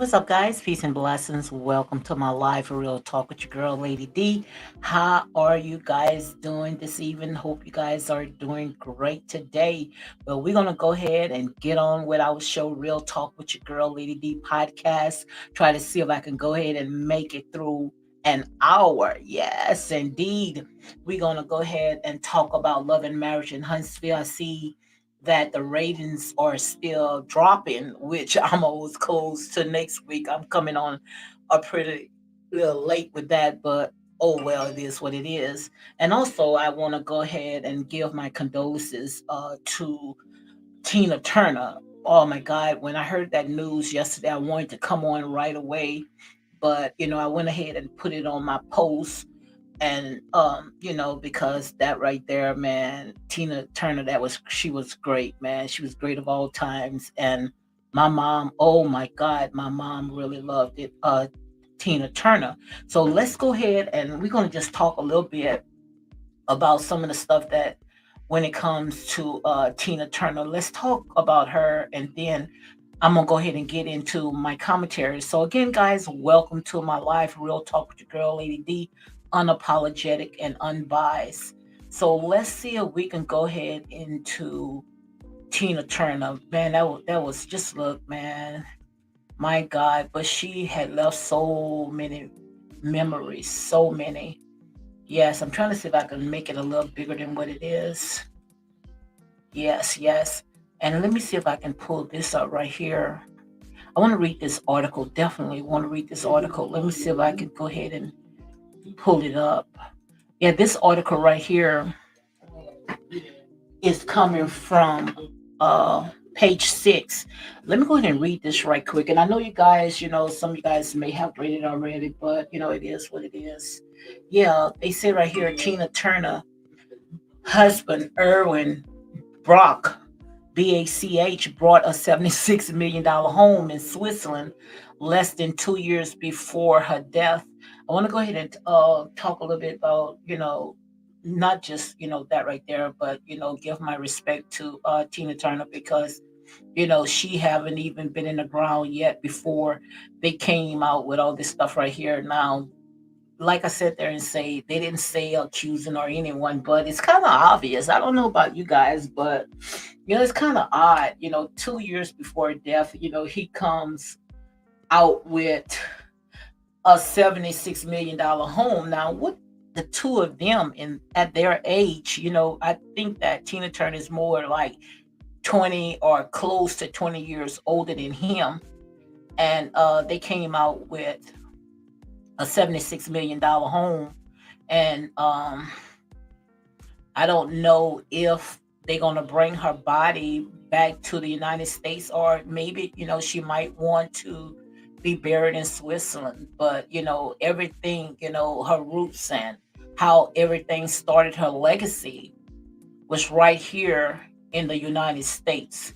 what's up, guys? Peace and blessings. Welcome to my live for real talk with your girl, Lady D. How are you guys doing this evening? Hope you guys are doing great today. Well, we're gonna go ahead and get on with our show, Real Talk with your girl, Lady D podcast. Try to see if I can go ahead and make it through an hour. Yes, indeed. We're gonna go ahead and talk about love and marriage in Huntsville. I see that the ratings are still dropping, which I'm always close to next week. I'm coming on a pretty little late with that, but oh well, it is what it is. And also, I want to go ahead and give my condolences to Tina Turner. Oh my God, when I heard that news yesterday, I wanted to come on right away, but I went ahead and put it on my post and because that right there, man, Tina Turner, she was great, man. She was great of all times. And my mom, oh my God, my mom really loved it, Tina Turner. So let's go ahead and we're gonna just talk a little bit about some of the stuff that when it comes to Tina Turner. Let's talk about her, and then I'm gonna go ahead and get into my commentary. So again, guys, welcome to my live real talk with your girl, Lady D, unapologetic and unbiased. So let's see if we can go ahead into Tina Turner. Man, that was just look, man, my God. But she had left so many memories, so many. Yes, I'm trying to see if I can make it a little bigger than what it is. Yes, yes. And let me see if I can pull this up right here. I want to read this article. Definitely want to read this article. Let me see if I can go ahead and pull it up. Yeah, this article right here is coming from page 6. Let me go ahead and read this right quick. And I know you guys, some of you guys may have read it already, but it is what it is. Yeah, they say right here Tina Turner husband Erwin Brock BACH bought a $76 million home in Switzerland less than 2 years before her death. I want to go ahead and talk a little bit about, not just, that right there, but, give my respect to Tina Turner because, she haven't even been in the ground yet before they came out with all this stuff right here. Now, like I said there and say they didn't say accusing or anyone, but it's kind of obvious. I don't know about you guys, but it's kind of odd. 2 years before death, he comes out with a $76 million home. Now, what the two of them in at their age, I think that Tina Turner is more like 20 or close to 20 years older than him, and they came out with a $76 million home, and I don't know if they're gonna bring her body back to the United States, or maybe she might want to be buried in Switzerland. But everything, her roots and how everything started, her legacy was right here in the United States.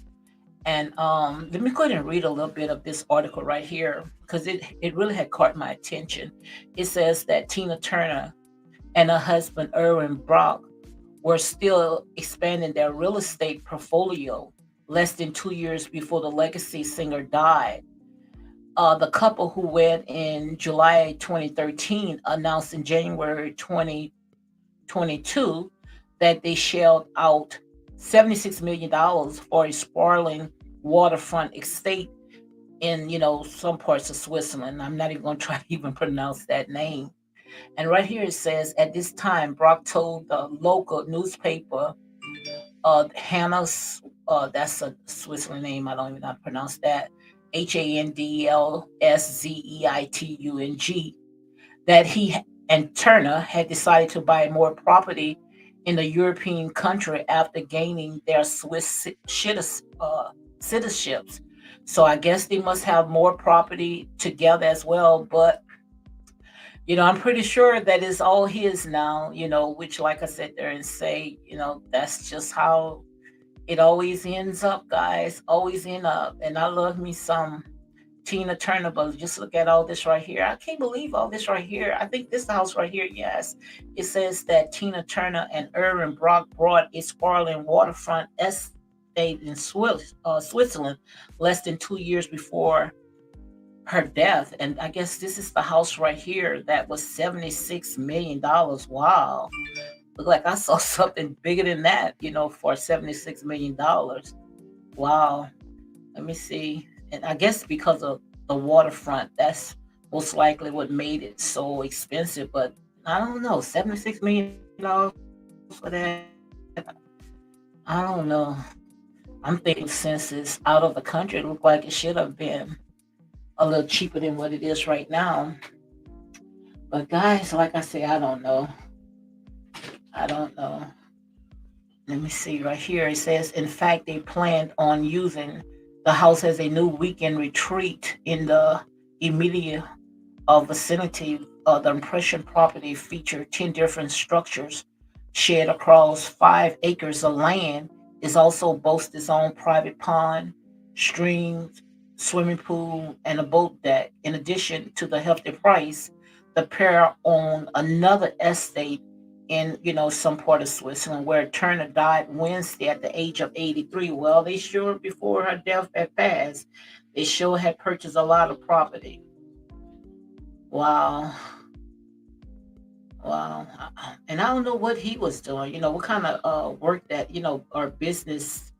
And let me go ahead and read a little bit of this article right here because it really had caught my attention. It says that Tina Turner and her husband Erwin Brock were still expanding their real estate portfolio less than 2 years before the legacy singer died. The couple who wed in July 2013 announced in January 2022 that they shelled out $76 million for a sprawling waterfront estate in some parts of Switzerland. I'm not even going to try to even pronounce that name. And right here it says, at this time, Brock told the local newspaper, Hannah's, that's a Switzerland name, I don't even know how to pronounce that, Handlszeitung, that he and Turner had decided to buy more property in the European country after gaining their Swiss citizenships. So I guess they must have more property together as well. But I'm pretty sure that is all his now, which, like I said there and say, that's just how it always ends up, guys. Always end up. And I love me some Tina Turner, but just look at all this right here. I can't believe all this right here. I think this house right here, yes. It says that Tina Turner and Erwin Brock bought a sprawling waterfront estate in Switzerland less than 2 years before her death. And I guess this is the house right here that was $76 million. Wow. Look like I saw something bigger than that, for $76 million. Wow. Let me see. And I guess because of the waterfront, that's most likely what made it so expensive. But I don't know, $76 million for that. I don't know. I'm thinking since it's out of the country, it looked like it should have been a little cheaper than what it is right now. But guys, like I say, I don't know. I don't know. Let me see right here. It says, in fact, they planned on using the house as a new weekend retreat in the immediate vicinity. The impression property featured 10 different structures shared across 5 acres of land. It also boasts its own private pond, streams, swimming pool, and a boat deck. In addition to the hefty price, the pair own another estate in some part of Switzerland where Turner died Wednesday at the age of 83. Well, they sure before her death had passed, they sure had purchased a lot of property. Wow. Wow. And I don't know what he was doing, what kind of work that, or business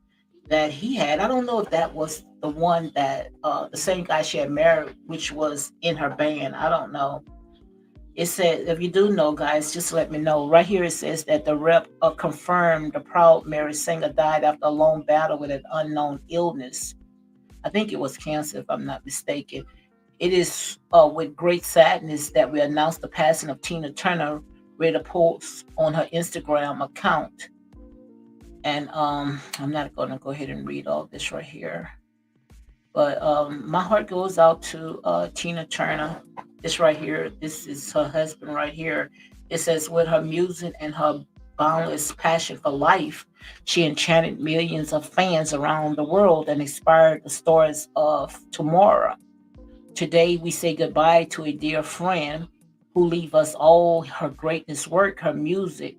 that he had. I don't know if that was the one that the same guy she had married, which was in her band. I don't know. It said, if you do know, guys, just let me know. Right here it says that the rep confirmed the proud married singer died after a long battle with an unknown illness. I think it was cancer, if I'm not mistaken. It is with great sadness that we announce the passing of Tina Turner, read a post on her Instagram account. And I'm not going to go ahead and read all this right here. But my heart goes out to Tina Turner. This right here, this is her husband right here. It says, with her music and her boundless passion for life, she enchanted millions of fans around the world and inspired the stars of tomorrow. Today, we say goodbye to a dear friend who leave us all her greatness work, her music,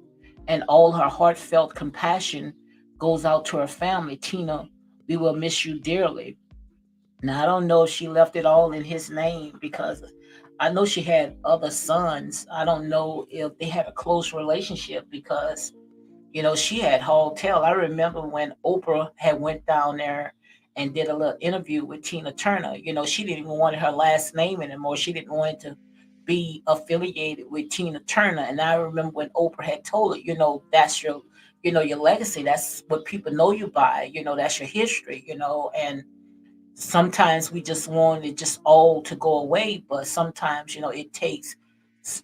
and all her heartfelt compassion goes out to her family. Tina, we will miss you dearly. Now, I don't know if she left it all in his name because I know she had other sons. I don't know if they had a close relationship because she had hotel. I remember when Oprah had went down there and did a little interview with Tina Turner. She didn't even want her last name anymore. She didn't want to be affiliated with Tina Turner. And I remember when Oprah had told her, that's your legacy. That's what people know you by. That's your history. And sometimes we just want it just all to go away, but sometimes it takes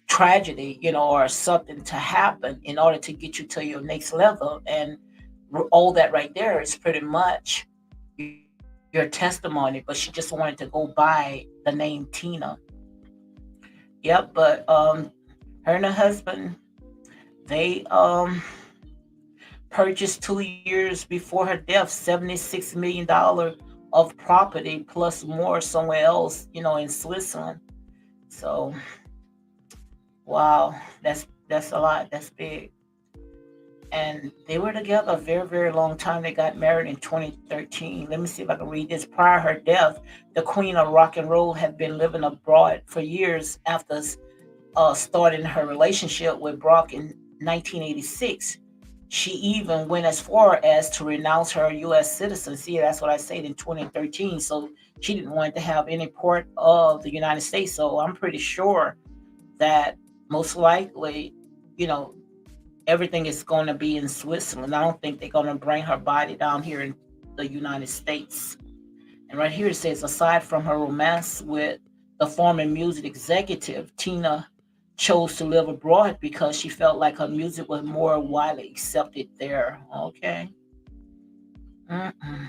tragedy, or something to happen in order to get you to your next level. And all that right there is pretty much your testimony. But she just wanted to go by the name Tina. Yep. But her and her husband, they purchased 2 years before her death $76 million of property plus more somewhere else, in Switzerland. So wow, that's a lot. That's big. And they were together a very, very long time. They got married in 2013. Let me see if I can read this. Prior to her death, the queen of rock and roll had been living abroad for years after starting her relationship with Brock in 1986. She even went as far as to renounce her U.S. citizenship. That's what I said in 2013. So she didn't want to have any part of the United States. So I'm pretty sure that most likely, you know, everything is going to be in Switzerland. I don't think they're going to bring her body down here in the United States. And right here it says, aside from her romance with the former music executive, Tina chose to live abroad because she felt like her music was more widely accepted there. Okay. Mm-mm.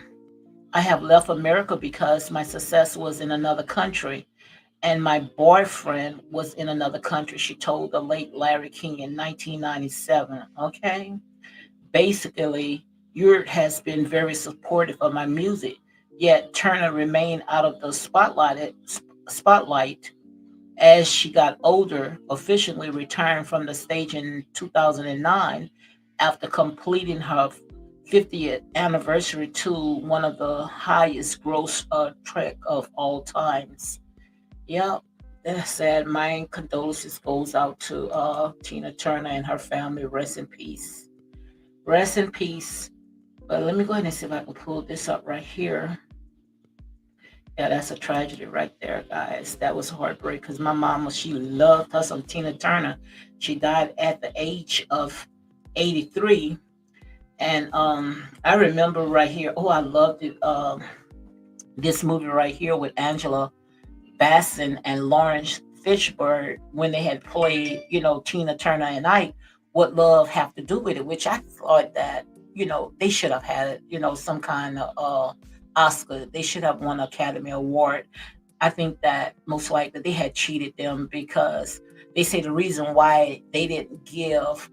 I have left America because my success was in another country and my boyfriend was in another country, she told the late Larry King in 1997. Okay. Basically, Europe has been very supportive of my music, yet Turner remained out of the spotlight as she got older, officially retiring from the stage in 2009 after completing her 50th anniversary to one of the highest gross track of all times. Yep. That's sad. My condolences goes out to Tina Turner and her family. Rest in peace. Rest in peace. But let me go ahead and see if I can pull this up right here. Yeah, that's a tragedy right there, guys. That was heartbreak because my mama, she loved her some Tina Turner. She died at the age of 83. And I remember right here, oh, I loved it. This movie right here with Angela Basson and Lawrence Fishburne when they had played, Tina Turner and I, What Love Have to Do with It, which I thought that, they should have had, some kind of Oscar. They should have won an Academy Award. I think that most likely they had cheated them because they say the reason why they didn't give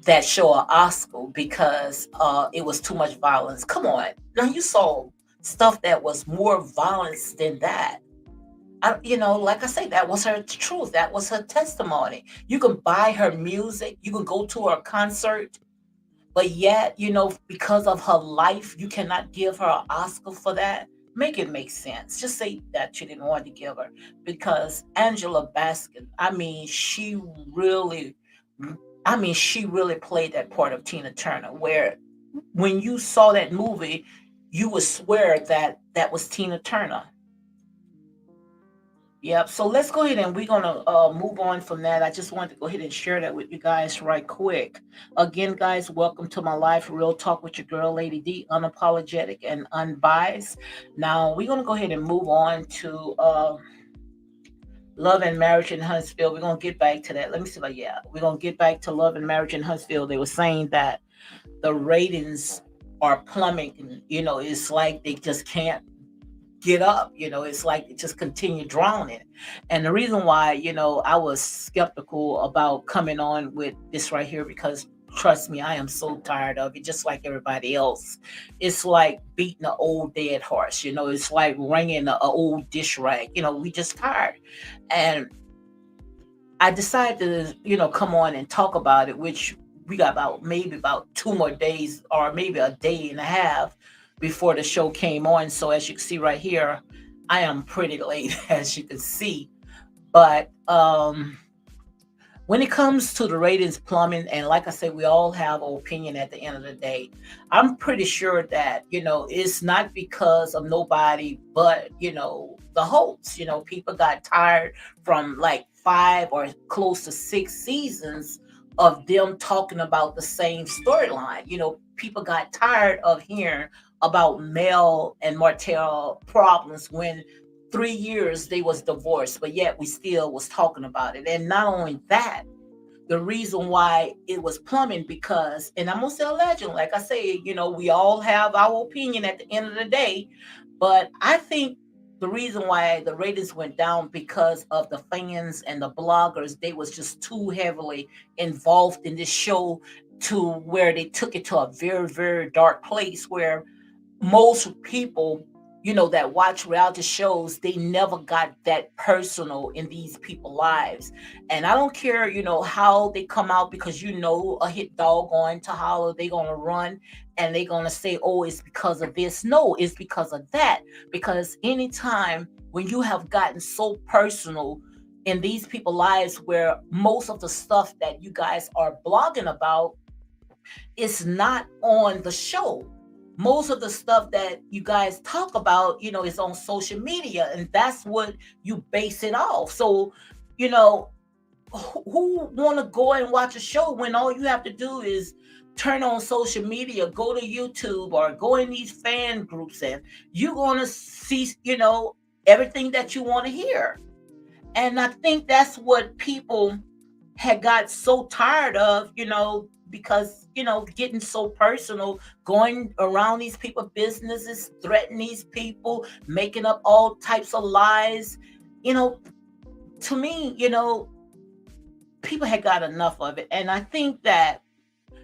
that show an Oscar because it was too much violence. Come on. Now you saw stuff that was more violence than that. Like I say, that was her truth. That was her testimony. You can buy her music, you can go to her concert, but yet, because of her life, you cannot give her an Oscar for that. Make it make sense. Just say that you didn't want to give her because Angela Baskin, really, she really played that part of Tina Turner. Where when you saw that movie, you would swear that that was Tina Turner. Yep. So let's go ahead and we're gonna move on from that. I just wanted to go ahead and share that with you guys right quick. Again, guys, welcome to my live real talk with your girl, Lady D, unapologetic and unbiased. Now we're gonna go ahead and move on to Love and Marriage in Huntsville. We're gonna get back to that. Let me see. Yeah, we're gonna get back to Love and Marriage in Huntsville. They were saying that the ratings are plummeting. It's like they just can't get up. It's like it just continue drowning. And the reason why, I was skeptical about coming on with this right here because trust me, I am so tired of it, just like everybody else. It's like beating an old dead horse. It's like wringing a old dish rag. We just tired. And I decided to, come on and talk about it, which we got about 2 more days or maybe a day and a half before the show came on. So as you can see right here, I am pretty late, as you can see. But when it comes to the ratings plumbing, and like I said, we all have an opinion at the end of the day. I'm pretty sure that, it's not because of nobody but, the hosts. People got tired from like 5 or close to 6 seasons of them talking about the same storyline. People got tired of hearing about Mel and Martell problems when 3 years they was divorced, but yet we still was talking about it. And not only that, the reason why it was plumbing because, and I'm gonna say a legend, like I say, we all have our opinion at the end of the day, but I think the reason why the ratings went down because of the fans and the bloggers, they was just too heavily involved in this show to where they took it to a very, very dark place where most people, that watch reality shows, they never got that personal in these people's lives. And I don't care, how they come out because a hit dog going to holler, they gonna run and they gonna say, oh, it's because of this. No, it's because of that. Because anytime when you have gotten so personal in these people's lives where most of the stuff that you guys are blogging about it's not on the show. Most of the stuff that you guys talk about, is on social media, and that's what you base it off. So, you know, who want to go and watch a show when all you have to do is turn on social media, go to YouTube or go in these fan groups, and you're gonna see, everything that you want to hear. And I think that's what people had got so tired of, because, getting so personal, going around these people businesses, threatening these people, making up all types of lies. You know, to me, people had got enough of it. And I think that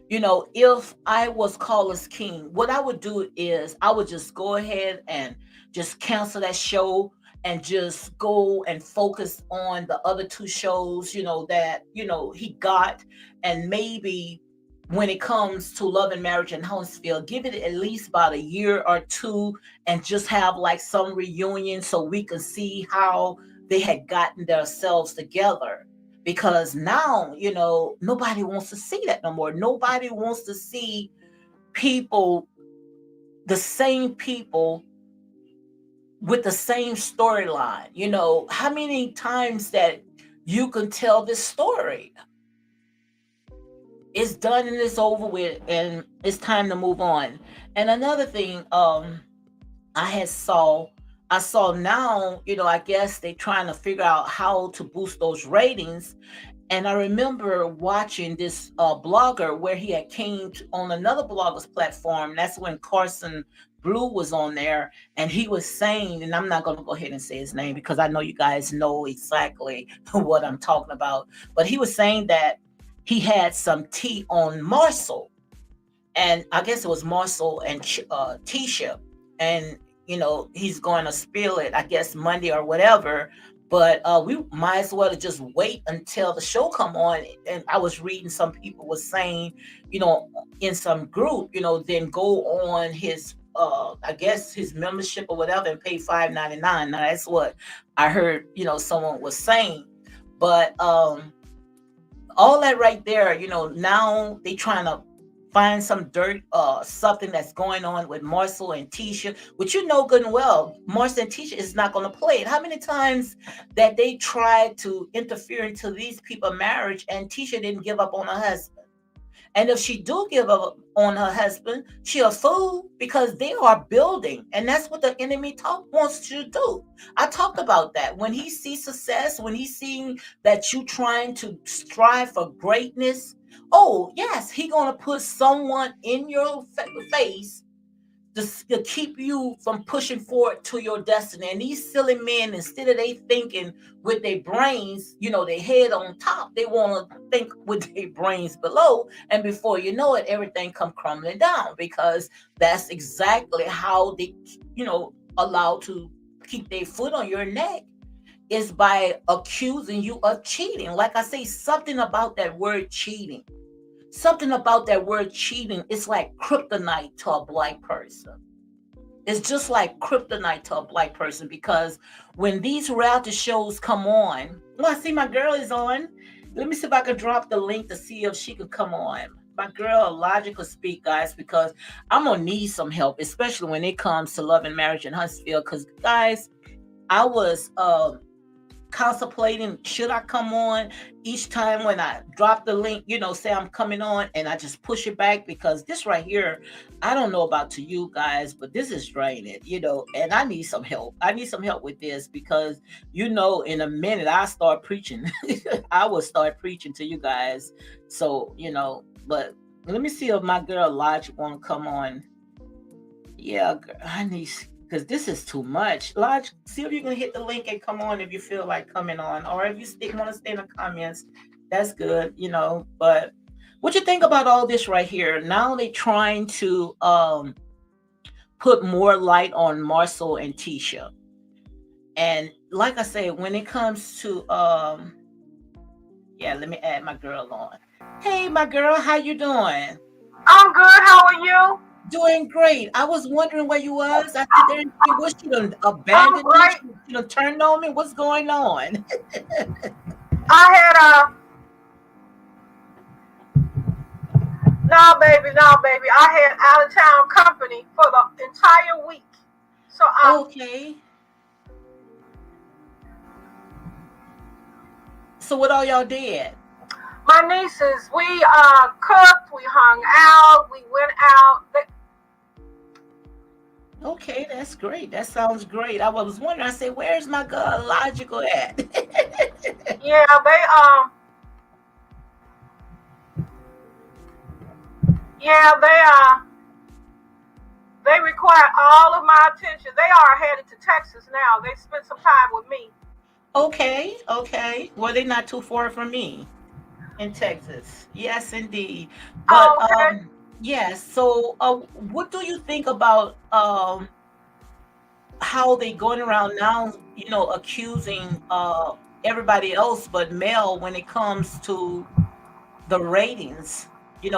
if I was Carlos King, what I would do is I would just go ahead and just cancel that show and just go and focus on the other two shows, that, he got. And maybe when it comes to Love and Marriage and Huntsville, give it at least about a year or two and just have like some reunion so we can see how they had gotten themselves together, because now, nobody wants to see that no more. Nobody wants to see people, the same people with the same storyline. How many times that you can tell this story? It's done and it's over with, and it's time to move on. And another thing, I had saw I saw now, I guess they trying to figure out how to boost those ratings. And I remember watching this blogger where he had came on another blogger's platform. That's when Carson Blue was on there, and he was saying, and I'm not going to go ahead and say his name because I know you guys know exactly what I'm talking about. But he was saying that he had some tea on Marcel, and I guess it was Marcel and Tisha, and he's going to spill it, I guess Monday or whatever. But we might as well just wait until the show come on. And I was reading some people was saying, in some group, then go on his I guess his membership or whatever and pay $5.99. Now that's what I heard, someone was saying. But all that right there, now they trying to find some dirt, something that's going on with Marcel and Tisha, which good and well, Marcel and Tisha is not going to play it. How many times that they tried to interfere into these people's marriage, and Tisha didn't give up on her husband? And if she do give up on her husband, she a fool, because they are building. And that's what the enemy wants you to do. I talked about that. When he sees success, when he's seeing that you trying to strive for greatness, oh, yes, he going to put someone in your face to keep you from pushing forward to your destiny. And these silly men, instead of they thinking with their brains, their head on top, they want to think with their brains below. And before you know it, everything come crumbling down, because that's exactly how they, allow to keep their foot on your neck, is by accusing you of cheating. Like I say, something about that word cheating. Something about that word cheating is like kryptonite to a black person. It's just like kryptonite to a black person, because when these reality shows come on, well, I see my girl is on. Let me see if I can drop the link to see if she can come on. My girl Logical Speak, guys, because I'm gonna need some help, especially when it comes to love and marriage in Huntsville. Because guys, I was contemplating, should I come on each time when I drop the link, say I'm coming on, and I just push it back, because this right here, I don't know about to you guys, but this is draining, and I need some help. I need some help with this, because in a minute I start preaching. I will start preaching to you guys. So, but let me see if my girl Logic want to come on. Yeah, I need, because this is too much. Lodge, see if you can hit the link and come on if you feel like coming on, or if you want to stay in the comments, that's good, But what you think about all this right here? Now they trying to put more light on Marcel and Tisha, and like I say, when it comes to yeah, let me add my girl on. Hey, my girl, how you doing? I'm good. How are you? Doing great. I was wondering where you was. I said, there, what, you done I'm abandoned me? great. You done turned on me? What's going on? I had no baby, no baby. I had out of town company for the entire week. So Okay. So what all y'all did? my nieces, we cooked, we hung out, we went out. Okay, that's great. That sounds great. I was wondering, I said, where's my girl Logical at? Yeah, yeah, they required all of my attention. They are headed to Texas now. They spent some time with me. Okay, okay. Well, they're not too far from me in Texas. Yes, indeed. But Okay. yes, so what do you think about how they going around now, accusing everybody else but Mel when it comes to the ratings,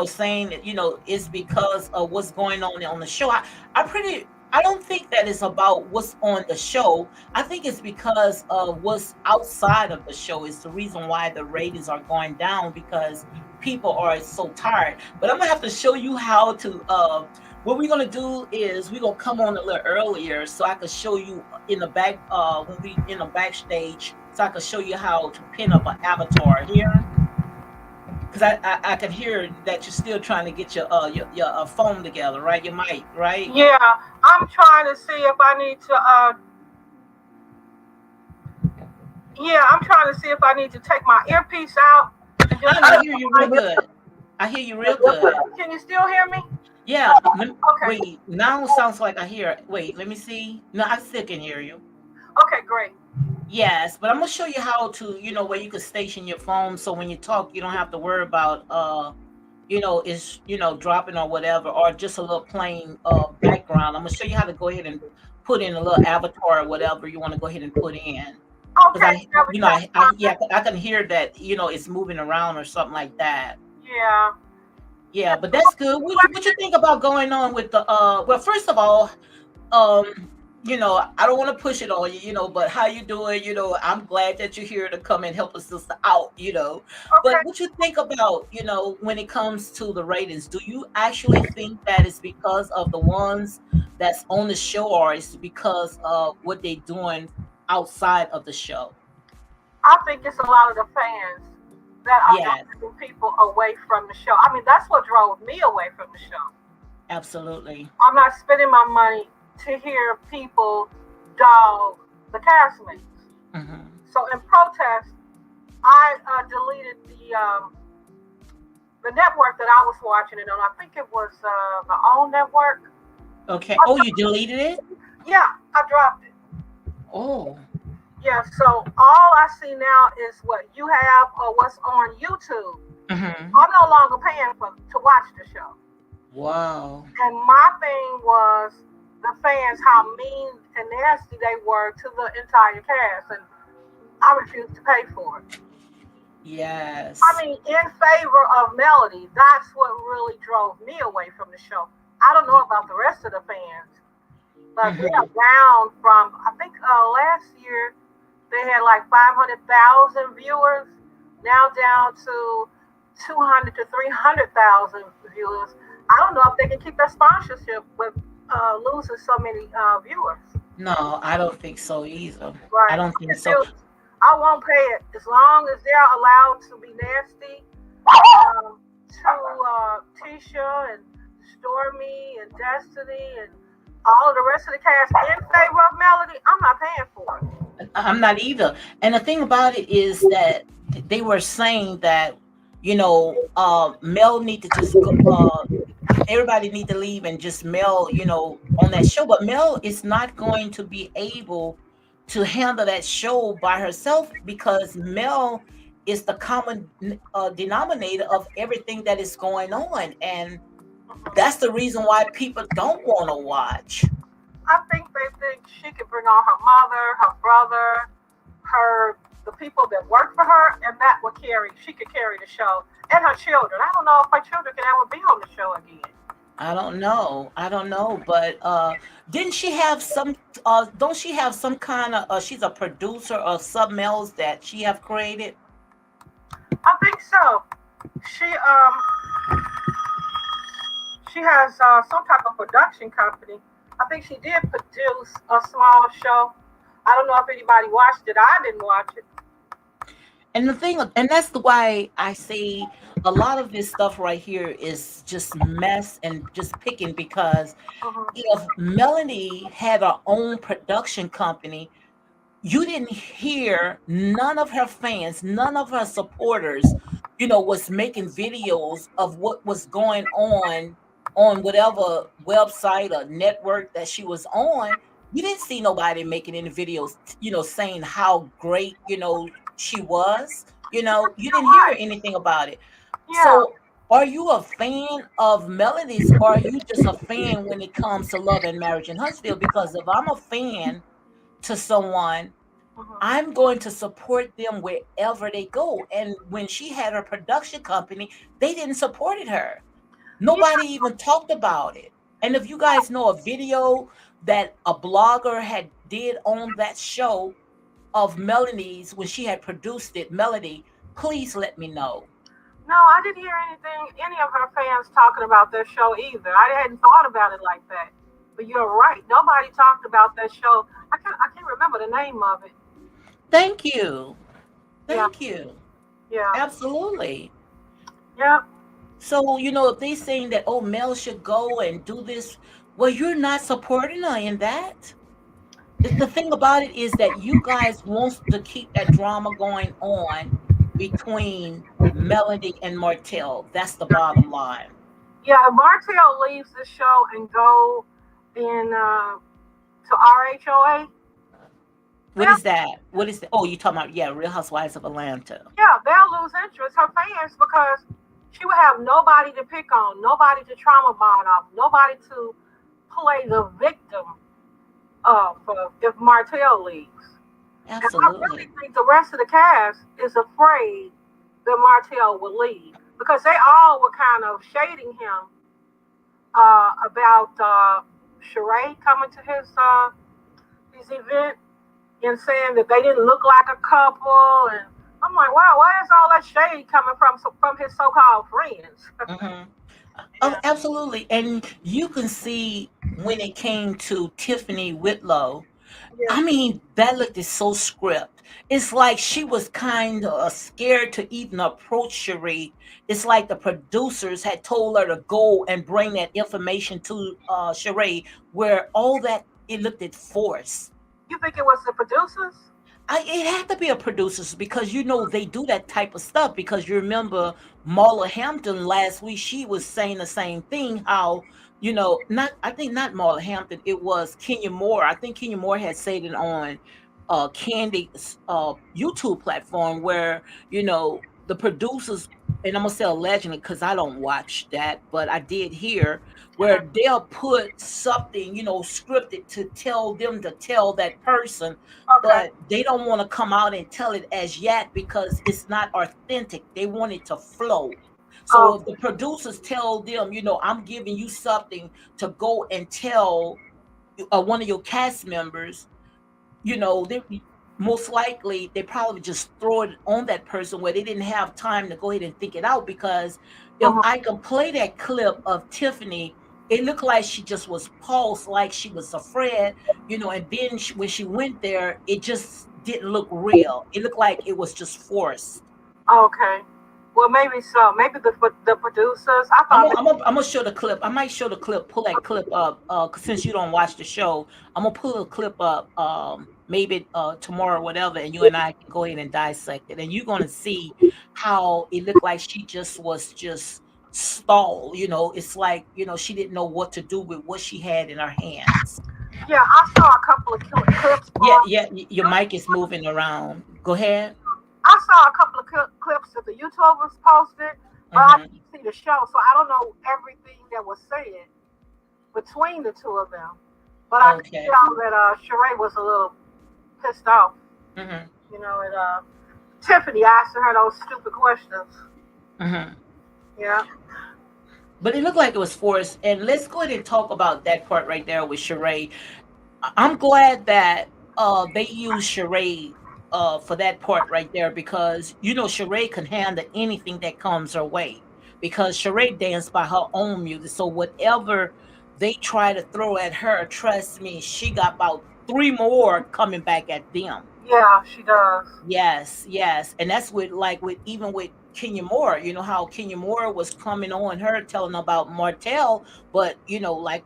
saying that, it's because of what's going on the show. I pretty I don't think that is about what's on the show. I think it's because of what's outside of the show is the reason why the ratings are going down because people are so tired. But I'm gonna have to show you how to. What we're gonna do is we're gonna come on a little earlier so I can show you in the back. When we in the backstage, so I can show you how to pin up an avatar here. Because I can hear that you're still trying to get your phone together, right? Your mic, right? Yeah, I'm trying to see if I need to. Yeah, I'm trying to see if I need to take my earpiece out and just. I hear you real good. I hear you real good. Can you still hear me? Yeah. Okay. Wait, now it sounds like I hear. Wait, let me see. No, I still can hear you. Okay, great. Yes, but I'm gonna show you how to, where you can station your phone so when you talk, you don't have to worry about is dropping or whatever, or just a little plain background. I'm gonna show you how to go ahead and put in a little avatar or whatever you want to go ahead and put in. Because Okay, there we go. yeah, I can hear that, it's moving around or something like that. Yeah. Yeah. Yeah, but that's good. What you think about going on with the well, first of all, um, I don't want to push it on you, but how you doing? I'm glad that you're here to come and help a sister out. But Okay. what you think about, when it comes to the ratings, do you actually think that it's because of the ones that's on the show or it's because of what they're doing outside of the show? I think it's a lot of the fans that are Yes, driving people away from the show. I mean, that's what drove me away from the show. absolutely. I'm not spending my money to hear people dog the castmates. Hmm. So in protest, I deleted the network that I was watching it on. I think it was the OWN network. Okay. Oh, you deleted it? Yeah, I dropped it. Oh. Yeah, so all I see now is what you have or what's on YouTube. Hmm. I'm no longer paying for to watch the show. Wow. And my thing was the fans, how mean and nasty they were to the entire cast, and I refused to pay for it. I Yes. mean, in favor of Melody, that's what really drove me away from the show. I don't know about the rest of the fans, but they are Hmm. down from, I think last year they had like 500,000 viewers, now down to 200 to 300,000 viewers. I don't know if they can keep their sponsorship with losing so many viewers. No, I don't think so either. I Right. don't I think can so. still, I won't pay it as long as they're allowed to be nasty to Tisha and Stormy and Destiny and all of the rest of the cast in favor of Melody. I'm not paying for it. I'm not either. And the thing about it is that they were saying that, Mel need to just go, everybody need to leave and just Mel, on that show. But Mel is not going to be able to handle that show by herself because Mel is the common denominator of everything that is going on. And that's the reason why people don't want to watch. I think they think she could bring on her mother, her brother, her the people that work for her, and that would carry. She could carry the show and her children. I don't know if her children can ever be on the show again. I don't know. I don't know, but didn't she have some don't she have some kind of she's a producer of something else that she have created? I think so. She has some type of production company. I think she did produce a small show. I don't know if anybody watched it. I didn't watch it. And the thing, and that's the why I say a lot of this stuff right here is just mess and just picking because Hmm. if Melanie had her own production company, you didn't hear none of her fans, none of her supporters, was making videos of what was going on whatever website or network that she was on. You didn't see nobody making any videos, saying how great, she was. You didn't hear Right. anything about it. Yeah. So are you a fan of Melody's or are you just a fan when it comes to Love and Marriage in Huntsville? Because if I'm a fan to someone, Hmm. I'm going to support them wherever they go. And when she had her production company, they didn't supported her. Yeah. Nobody even talked about it. And if you guys know a video that a blogger had did on that show of Melanie's when she had produced it, Melody, please let me know. No, I didn't hear anything, any of her fans talking about that show either. I hadn't thought about it like that. But you're right. Nobody talked about that show. I can't remember the name of it. Thank you. Yeah, Thank you. yeah, Absolutely. yeah. So, if they saying that, oh, Mel should go and do this, well, you're not supporting her in that. The thing about it is that you guys want to keep that drama going on between Melody and Martell. That's the bottom line. Yeah, if Martell leaves the show and go in to RHOA, What they'll, is that? What is the? Oh, you talking about, yeah, Real Housewives of Atlanta. yeah, they'll lose interest, her fans, because she would have nobody to pick on, nobody to trauma bond off, nobody to play the victim of if Martell leaves. And I really Absolutely. think the rest of the cast is afraid that Martell will leave because they all were kind of shading him about Sheree coming to his event and saying that they didn't look like a couple. And I'm like, wow, why is all that shade coming from his so-called friends? Hmm. Oh, Yeah, absolutely. And you can see when it came to Tiffany Whitlow, yeah. I mean, that looked is so script. It's like she was kind of scared to even approach Cherie. It's like the producers had told her to go and bring that information to Cherie, where all that it looked at force. You think it was the producers? It had to be a producers because they do that type of stuff because you remember Marla Hampton last week she was saying the same thing how not I think not Marla Hampton, it was Kenya Moore. I think Kenya Moore had said it on Candy's YouTube platform where the producers, and I'm gonna say allegedly because I don't watch that, but I did hear where Mhm. they'll put something scripted to tell them to tell that person, Okay. but they don't want to come out and tell it as yet because it's not authentic. They want it to flow. So Oh, if the producers tell them, I'm giving you something to go and tell one of your cast members, they most likely they probably just throw it on that person where they didn't have time to go ahead and think it out because if mhm. I can play that clip of Tiffany, it looked like she just was paused, like she was afraid, and then when she went there, it just didn't look real. It looked like it was just forced. Okay. Well, maybe so. Maybe the producers. I I'm thought gonna, maybe. I'm gonna, I'm gonna show the clip. I might show the clip, pull that clip up. 'Cause since you don't watch the show, I'm gonna pull a clip up. Maybe tomorrow, or whatever, and you and I can go ahead and dissect it, and you're gonna see how it looked like she just was just stalled. It's like she didn't know what to do with what she had in her hands. Yeah, I saw a couple of clips Yeah, on yeah. Your mic is YouTube. moving around. Go ahead. I saw a couple of clips that the YouTubers posted, but I Hmm. didn't see the show, so I don't know everything that was said between the two of them. But I could Okay. tell that Sheree was a little pissed off. Hmm. And Tiffany asking her those stupid questions. Hmm. Yeah, But it looked like it was forced. And let's go ahead and talk about that part right there with Sheree. I'm glad that they use Sheree for that part right there because Sheree can handle anything that comes her way because Sheree danced by her own music. So whatever they try to throw at her, trust me, she got about three more coming back at them. yeah, she does. Yes, yes. And that's with like with even with Kenya Moore, how Kenya Moore was coming on her telling about Martell, but like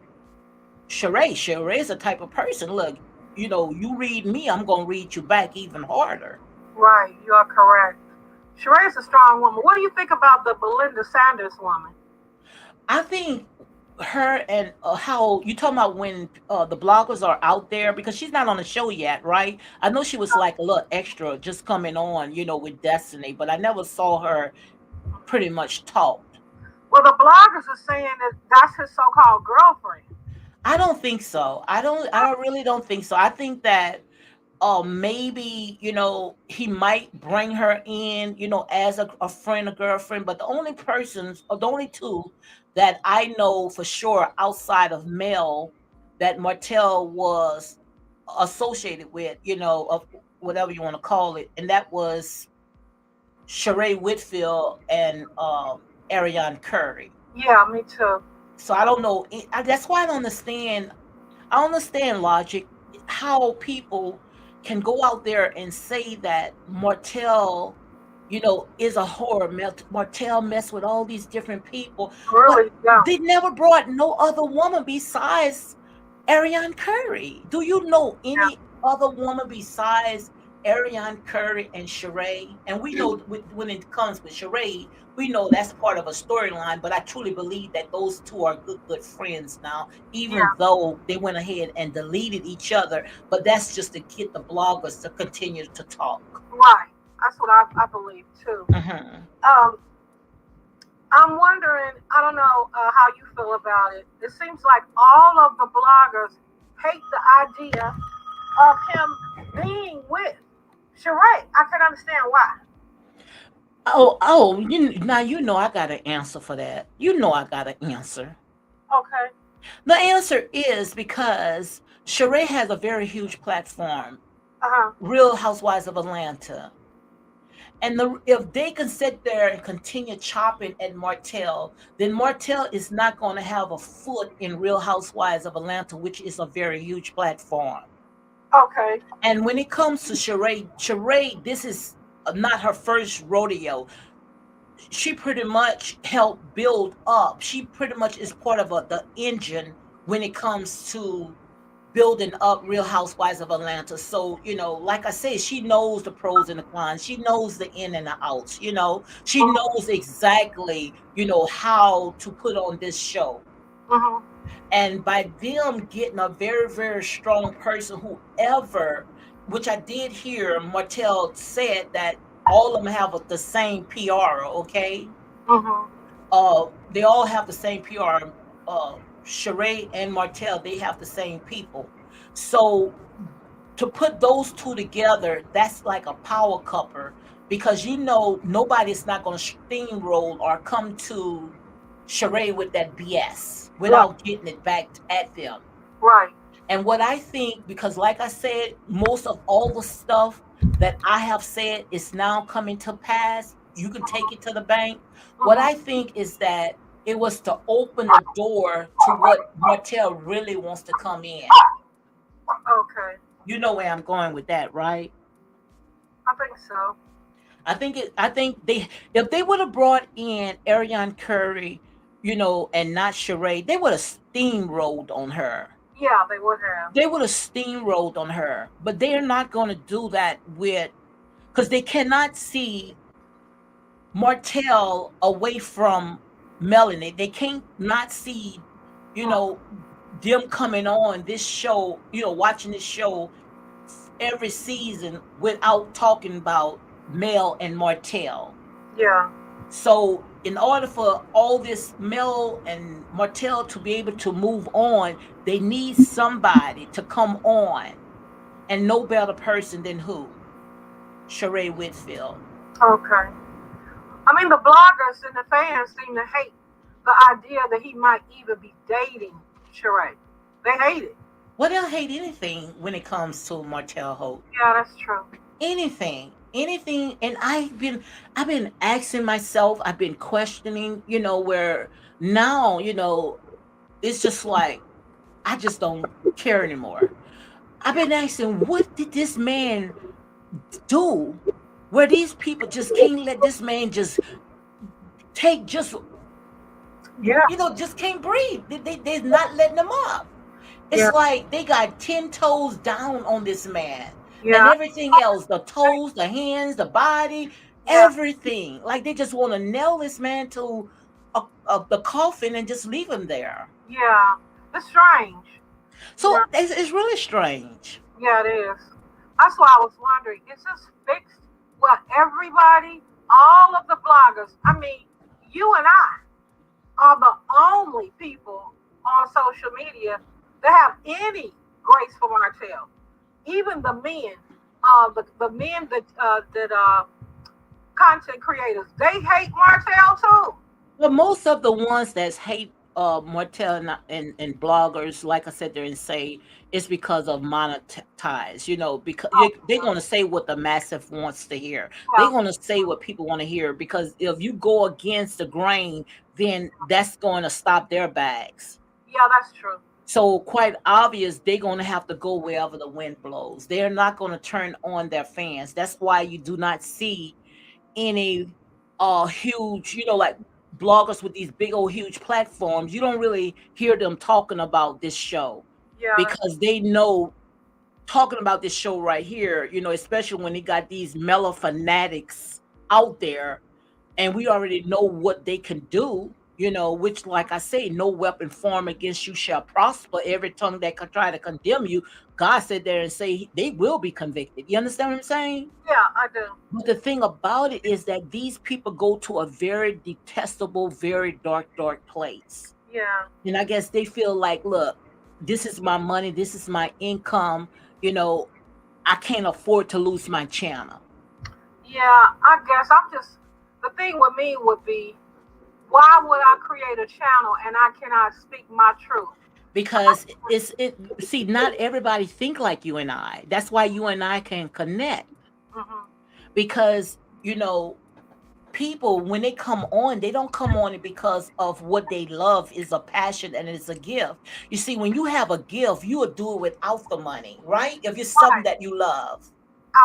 Sheree is a type of person. Look, you read me, I'm gonna read you back even harder. Right, you are correct. Sheree's a strong woman. What do you think about the Belinda Sanders woman? I think her and how you talking about when the bloggers are out there because she's not on the show yet, right? I know she was like a little extra just coming on, with Destiny, but I never saw her pretty much talk. Well, the bloggers are saying that that's his so-called girlfriend. I don't think so. I really don't think so. I think that maybe he might bring her in as a friend, a girlfriend, but the only persons or the only two that I know for sure outside of Mel that Martell was associated with, of whatever you want to call it, and that was Sheree Whitfield and Ariane Curry. Yeah, me too. So I don't know. That's why I don't understand. I understand logic, how people can go out there and say that Martell, is a horror. Martell mess with all these different people, but Really, yeah. they never brought no other woman besides Ariane Curry. Do you know Yeah. any other woman besides Ariane Curry and Sheree? And we know when it comes with Sheree, we know that's part of a storyline. But I truly believe that those two are good friends now, even Yeah. though they went ahead and deleted each other. But that's just to get the bloggers to continue to talk. Right. That's what I believe too. Hmm. Um, I'm wondering, I don't know how you feel about it. It seems like all of the bloggers hate the idea of him being with Sheree. I can understand why. Oh, now I got an answer for that. I got an answer. Okay. The answer is because Sheree has a very huge platform, Uh huh. Real Housewives of Atlanta. And if they can sit there and continue chopping at Martell, then Martell is not going to have a foot in Real Housewives of Atlanta, which is a very huge platform. Okay. And when it comes to Sheree, this is not her first rodeo. She pretty much helped build up. She pretty much is part of the engine when it comes to building up Real Housewives of Atlanta. So, like I said, she knows the pros and the cons. She knows the in and the outs, She Mm-hmm. knows exactly, how to put on this show. Mm-hmm. And by them getting a very, very strong person, whoever, which I did hear Martell said that all of them have the same PR, okay? Mm-hmm. They all have the same PR. Sheree and Martell, they have the same people. So to put those two together, that's like a power couple because nobody's not going to steamroll or come to Sheree with that BS Right. without getting it back at them. Right. And what I think, because like I said, most of all the stuff that I have said is now coming to pass. You can take it to the bank. What I Mm-hmm. think is that it was to open the door to what Martell really wants to come in. Okay. You know where I'm going with that, right? I think so. I think they if they would have brought in Ariane Curry, and not Sheree, they would have steamrolled on her. Yeah, they would have. They would have steamrolled on her, but they're not going to do that because they cannot see Martell away from Melanie. They can't not see, you Mm. know, them coming on this show, watching this show every season without talking about Mel and Martell. Yeah. So, in order for all this Mel and Martell to be able to move on, they need somebody to come on, and no better person than who? Sheree Whitfield. Okay. I mean, the bloggers and the fans seem to hate the idea that he might even be dating Sheree. They hate it. Well, they'll hate anything when it comes to Martell Holt. Yeah, that's true. Anything. And I've been asking myself, I've been questioning, where now, it's just like I just don't care anymore. I've been asking, what did this man do? Where these people just can't let this man just take just Yeah. just can't breathe. They're not letting him up. It's Yeah. like they got 10 toes down on this man. And Yeah. everything else, the toes, the hands, the body, Yeah. everything. Like they just want to nail this man to the coffin and just leave him there. Yeah. It's strange. So Yeah. it's really strange. Yeah, it is. That's why I was wondering, is this fixed? Well, everybody, all of the bloggers, I mean, you and I are the only people on social media that have any grace for Martell. Even the men, the men that content creators, they hate Martell too. But most of the ones that's hate Martell and bloggers, like I said, they're and say it's because of monetize. Because Oh, they're going to say what the massive wants to hear. They're yeah, going to say what people want to hear. Because if you go against the grain, then that's going to stop their bags. yeah, that's true. So quite obvious, they're going to have to go wherever the wind blows. They're not going to turn on their fans. That's why you do not see any huge, like bloggers with these big old huge platforms. You don't really hear them talking about this show Yeah, that's because they know talking about this show right here, especially when they got these mellow fanatics out there, and we already know what they can do. Which, like I say, no weapon formed against you shall prosper. Every tongue that can try to condemn you, God said there and say they will be convicted. You understand what I'm saying? yeah, I do. But the thing about it is that these people go to a very detestable, very dark, dark place. Yeah, And I guess they feel like, look, this is my money, this is my income, you know, I can't afford to lose my channel. yeah. I guess I'm just the thing with me would be why would I create a channel and I cannot speak my truth? Because see, not everybody think like you and I. That's why you and I can connect. Hmm. Because, people when they come on, they don't come on it because of what they love is a passion and it's a gift. You see, when you have a gift, you will do it without the money, right? If it's something Right, that you love.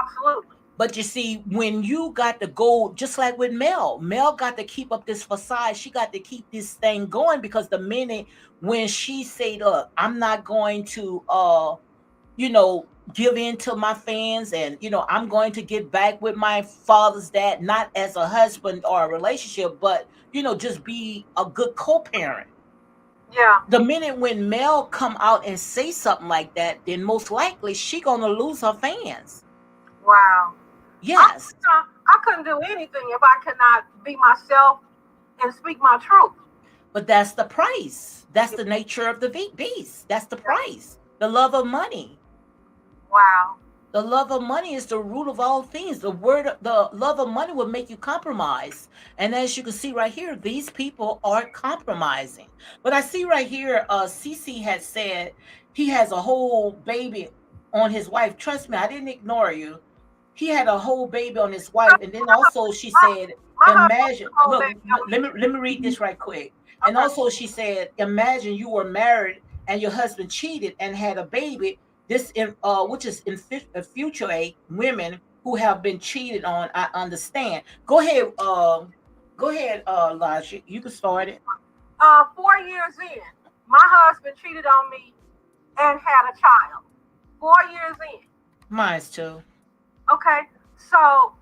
absolutely. But you see, when you got to go, just like with Mel got to keep up this facade. She got to keep this thing going because the minute when she said, "Look, I'm not going to give in to my fans, and I'm going to get back with my father's dad, not as a husband or a relationship, but just be a good co-parent." Yeah. The minute when Mel come out and say something like that, then most likely she gonna lose her fans. Wow. Yes, I couldn't do anything if I could not be myself and speak my truth. but that's the price. That's Yeah. the nature of the beast. That's the price. The love of money. Wow. The love of money is the root of all things. The love of money will make you compromise. And as you can see right here, these people are compromising. But I see right here, Cece had said he has a whole baby on his wife. Trust me, I didn't ignore you. He had a whole baby on his wife, and then also she My, said, my husband "Imagine." told Look, baby on me. let me read this right quick. And Okay. also she said, "Imagine you were married and your husband cheated and had a baby. This, which is infatuate women who have been cheated on. I understand." Go ahead, Elijah. You can start it. 4 years in, my husband cheated on me and had a child. 4 years in. Mine's too. Okay. So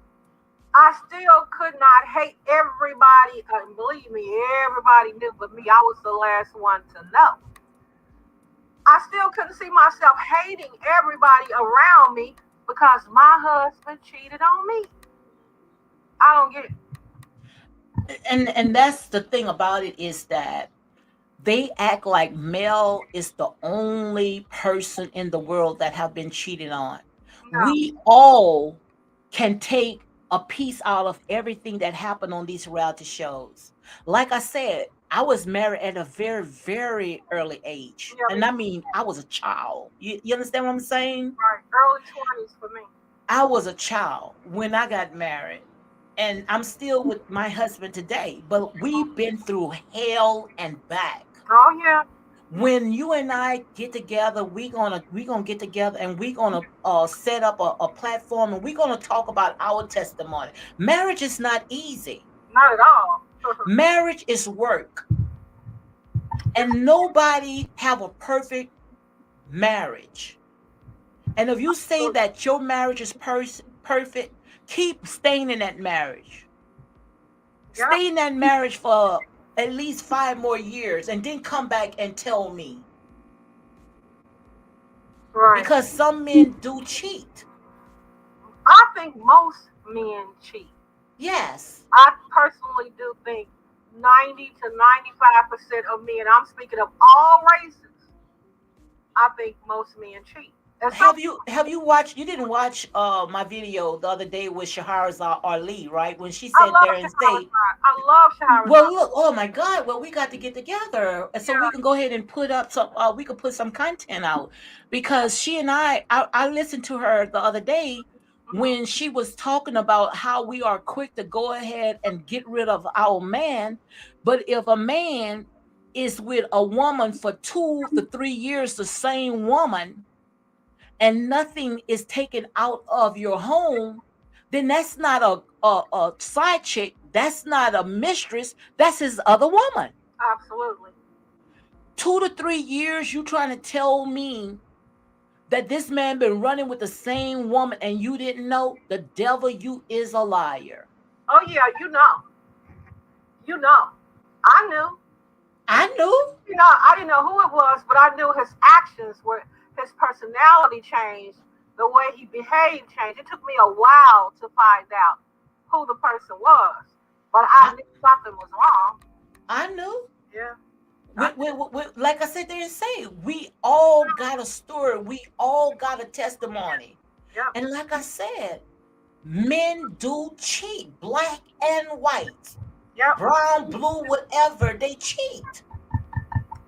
I still could not hate everybody. Believe me, everybody knew, but me, I was the last one to know. I still couldn't see myself hating everybody around me because my husband cheated on me. I don't get it. And that's the thing about it is that they act like Mel is the only person in the world that have been cheated on. No. We all can take a piece out of everything that happened on these reality shows. Like I said, I was married at a very, very early age. Yeah, And me I too. mean, I was a child. You understand what I'm saying? Right. Early 20s for me. I was a child when I got married. And I'm still with my husband today, but we've been through hell and back. Oh, yeah. When you and I get together, we gonna get together and we're gonna set up a platform and we're gonna talk about our testimony. Marriage is not easy. Not at all. Marriage is work, and nobody have a perfect marriage. And if you say that your marriage is perfect, keep staying in that marriage. Yep. Stay in that marriage for at least 5 more years, and then come back and tell me, Right. because some men do cheat. I think most men cheat. Yes. I personally do think 90 to 95% of men, I'm speaking of all races, I think most men cheat. And some have you watched? You didn't watch my video the other day with Shahrazad Ali, right? When she I sat love there and say, Shahrazad. I love well, Shahrazad. look, oh my God, well, we got to get together, and so we Yeah. can go ahead and put up some. We could put some content out because she and I listened to her the other day Hmm. when she was talking about how we are quick to go ahead and get rid of our man, but if a man is with a woman for 2 to 3 years, the same woman, and nothing is taken out of your home, then that's not a side chick. That's not a mistress. That's his other woman. Absolutely. 2 to 3 years, you trying to tell me that this man been running with the same woman and you didn't know? The devil, you is a liar. Oh yeah, you know. You know. I knew. I knew. You know, I didn't know who it was, but I knew his actions were, his personality changed, the way he behaved changed. It took me a while to find out who the person was, but I I, knew something was wrong. I knew. Yeah, I Like I said, they say we all got a story. We all got a testimony. yep, And like I said, men do cheat, black and white, yep, brown, blue, whatever, they cheat.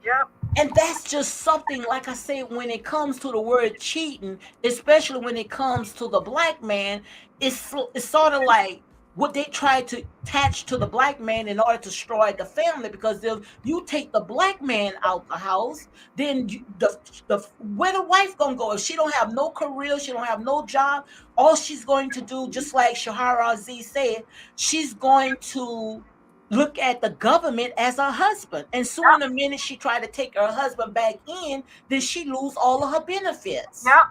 yep, And that's just something, like I said, when it comes to the word cheating, especially when it comes to the black man, it's sort of like what they try to attach to the black man in order to destroy the family. Because if you take the black man out the house, then the where the wife gonna go? If she don't have no career, she don't have no job, all she's going to do, just like Shahara Z said, she's going to look at the government as her husband. And soon yep, the minute she tried to take her husband back in, then she lose all of her benefits. yep.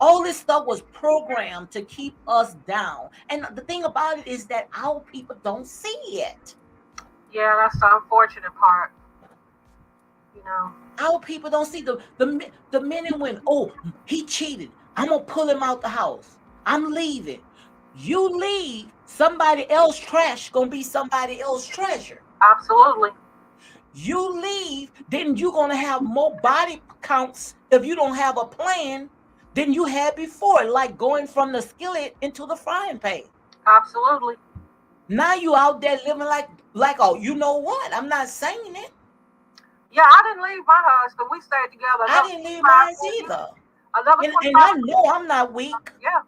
All this stuff was programmed to keep us down. And the thing about it is that our people don't see it. Yeah, that's the unfortunate part. You know. Our people don't see the men and women. Oh, he cheated. I'm gonna pull him out the house. I'm leaving. You leave, somebody else trash gonna be somebody else treasure. Absolutely. You leave, then you're gonna have more body counts if you don't have a plan than you had before, like going from the skillet into the frying pan. Absolutely. Now you out there living like oh, you know what? I'm not saying it. Yeah, I didn't leave my husband. We stayed together I another didn't leave 25 mine more years. either. Another And I 25 know years. I'm not weak. Yeah.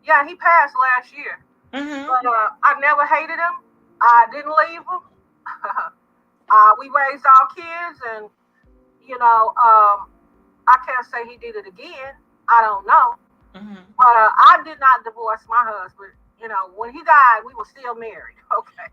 Yeah, he passed last year. Hmm. But I never hated him. I didn't leave him. We raised our kids, and you know, I can't say he did it again. I don't know, Hmm. but I did not divorce my husband. You know, when he died, we were still married. Okay.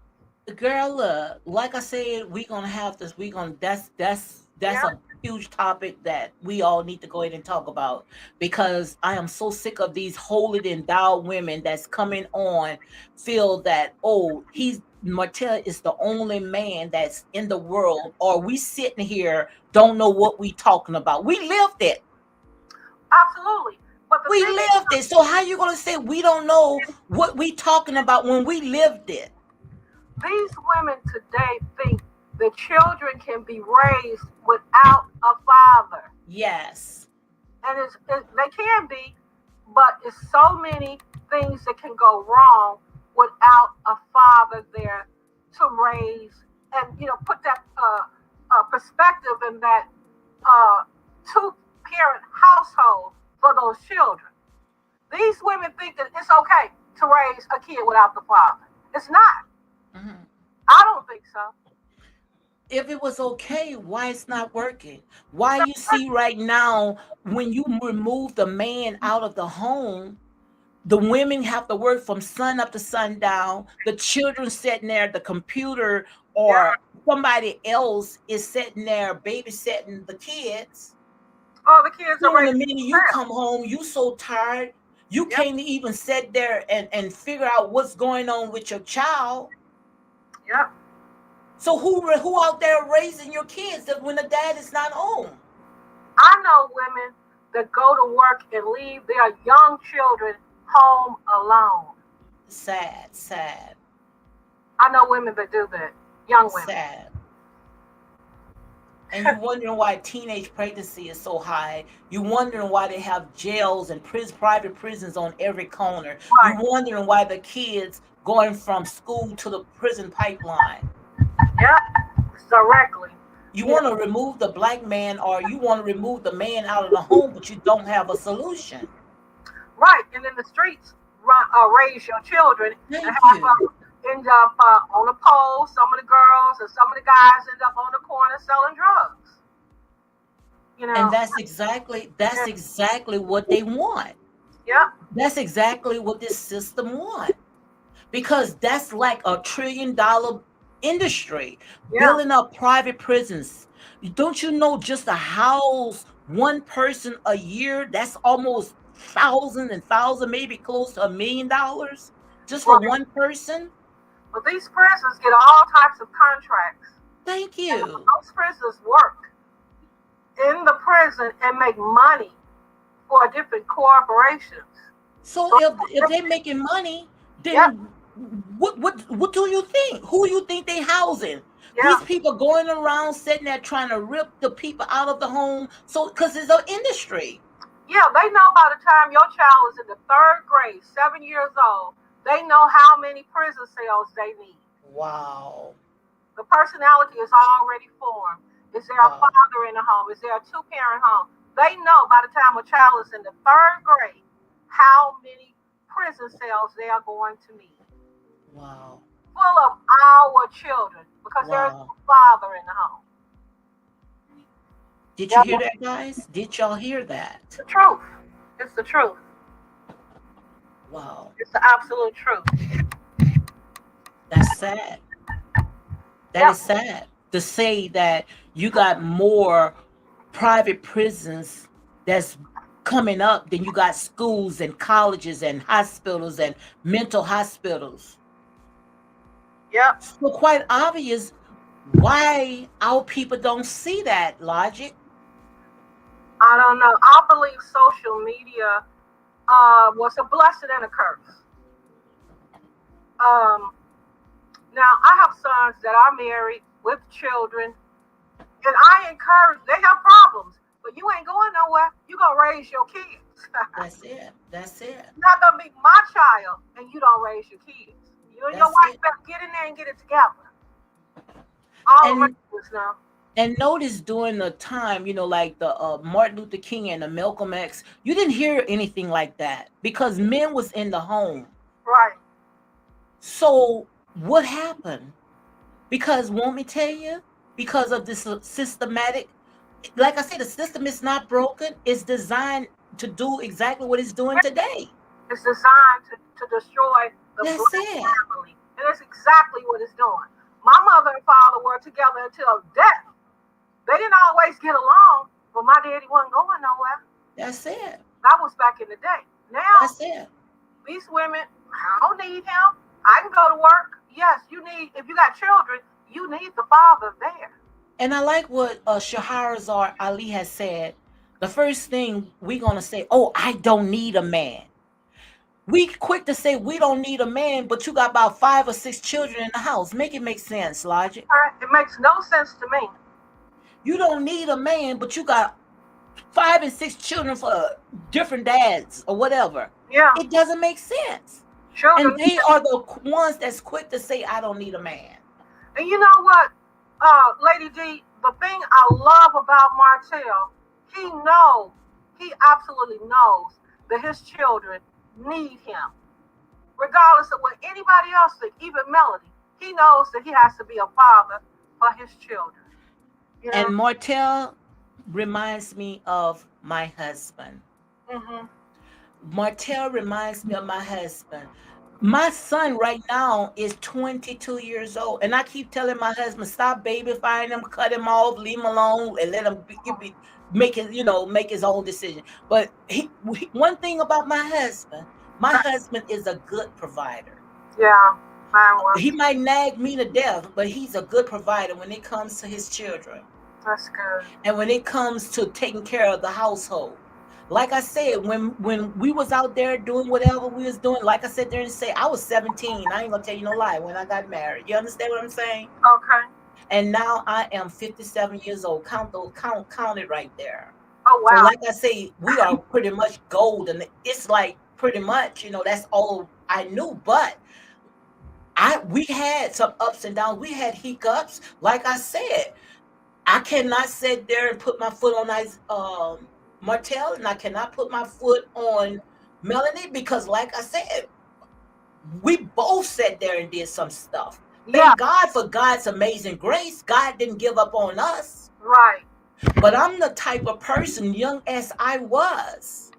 Girl, like I said, we gonna have this. We gonna that's Yeah. a huge topic that we all need to go ahead and talk about because I am so sick of these holy endowed women that's coming on, feel that oh he's Martell is the only man that's in the world, or we sitting here don't know what we talking about. We lived it. Absolutely. But the We thing is, lived it. So how you gonna say we don't know what we talking about when we lived it? these women today think the children can be raised without a father. Yes. And they can be, but it's so many things that can go wrong without a father there to raise and put that perspective in that uh, two parent household for those children. These women think that it's okay to raise a kid without the father. It's not. Mhm. I don't think so. If it was okay, why it's not working? Why you see right now when you remove the man out of the home, the women have to work from sun up to sundown. The children sitting there, the computer Yeah. or somebody else is sitting there babysitting the kids. Oh, the kids are So in the raising minute you themselves. come home, you so tired, you Yep. can't even sit there and figure out what's going on with your child. Yep. So who out there raising your kids if when the dad is not home? I know women that go to work and leave their young children home alone. Sad, sad, I know women that do that, young women. sad. and you're wondering why teenage pregnancy is so high. You're wondering why they have jails and private prisons on every corner. You're Right. wondering why the kids going from school to the prison pipeline. Yeah. Directly. You You want to know. remove the black man, or you want to remove the man out of the home, but you don't have a solution. Right. And in the streets, raise your children and Thank have you. end up on a pole. Some of the girls and some of the guys end up on the corner selling drugs. You And know. that's exactly what they want. Yeah. That's exactly what this system wants. Because that's like $1 trillion industry, Yeah. building up private prisons. Don't you know, just to house one person a year, that's almost thousand and thousand, maybe close to $1 million just for Right. one person? But these prisons get all types of contracts, Thank and you. those prisoners work in the prison and make money for different corporations. So So, if they're making money, yeah, then what do you think? Who you think they housing? yeah, These people going around sitting there trying to rip the people out of the home. So because it's an industry. yeah. They know by the time your child is in the third grade, 7 years old, they know how many prison cells they need. Wow. The personality is already formed. Is there a Wow. father in the home? Is there a two-parent home? They know by the time a child is in the third grade how many prison cells they are going to need. Wow. Full of our children because there is Wow. no father in the home. Did you Yeah, hear that, guys? Did y'all hear it's that? the truth. It's the truth. Wow. It's the absolute truth. That's sad. That Yep. is sad to say that you got more private prisons that's coming up than you got schools and colleges and hospitals and mental hospitals. Yep. So quite obvious why our people don't see that logic. I don't know. I believe social media was a blessing and a curse. Um, Now, I have sons that are married with children, and I encourage, they have problems, but you ain't going nowhere. You're going to raise your kids. That's it. That's it. Not going to be my child, and you don't raise your kids. You and your That's wife it. better get in there and get it together. All And around now. and notice during the time, like the Martin Luther King and the Malcolm X, you didn't hear anything like that because men was in the home. Right. So what happened? Because want me tell you, because of this systematic, like I said, the system is not broken. It's designed to do exactly what it's doing today. It's designed to destroy the That's black it. family. And that's exactly what it's doing. My mother and father were together until death. They didn't always get along, but my daddy wasn't going nowhere. That's it. That was back in the day. Now, That's it. these women, I don't need him. I can go to work. Yes, you need, if you got children, you need the father there. And I like what Shahrazar Ali has said. The first thing we're gonna say, "Oh, I don't need a man." We quick to say we don't need a man, but you got about 5 or 6 children in the house. Make it make sense, logic. It makes no sense to me. You don't need a man, but you got 5 and 6 children for different dads or whatever. Yeah, It doesn't make sense. And children. they are the ones that's quick to say, I don't need a man. And you know what, Lady D, the thing I love about Martell, he absolutely knows that his children need him. Regardless of what anybody else thinks, even Melody, he knows that he has to be a father for his children. You know? And Martell reminds me of my husband. Hmm. Martell reminds me of my husband. My son right now is 22 years old, and I keep telling my husband, stop babyfying him, cut him off, leave him alone, and let him make his, make his own decision. But one thing about my husband is a good provider. Yeah, mine was. He might nag me to death, but he's a good provider when it comes to his children That's good. and when it comes to taking care of the household. Like I said, when we was out there doing whatever we was doing, like I said there and say, I was 17. I ain't gonna tell you no lie when I got married. You understand what I'm saying? Okay. And now I am 57 years old. Count it right there. Oh So wow. like I say, we are pretty much golden. It's like pretty much, that's all I knew. But we had some ups and downs. We had hiccups. Like I said, I cannot sit there and put my foot on Martell, and I cannot put my foot on Melanie, because like I said, we both sat there and did some stuff. Yeah. Thank God for God's amazing grace. God didn't give up on us. Right. But I'm the type of person, young as I was,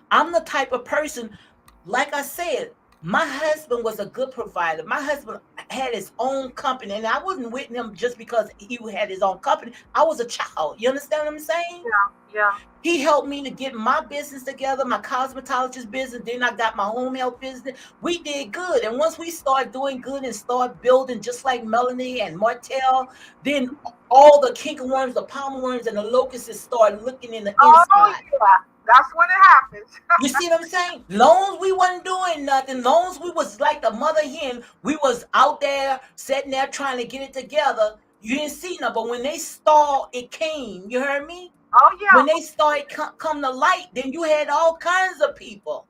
I'm the type of person, like I said, my husband was a good provider. My husband had his own company, and I wasn't with him just because he had his own company. I was a child. You understand what I'm saying? Yeah. Yeah. He helped me to get my business together, my cosmetologist business. Then I got my home health business. We did good. And once we started doing good and started building just like Melanie and Martell, then all the kinkerworms, the palmer worms, and the locusts started looking in the Oh inside. yeah. That's when it happens. You see what I'm saying? Long as we wasn't doing nothing, long as we was like the mother hen, we was out there sitting there trying to get it together. You didn't see nothing. But when they stalled, it came. You heard me? Oh yeah. When they started come to light, then you had all kinds of people.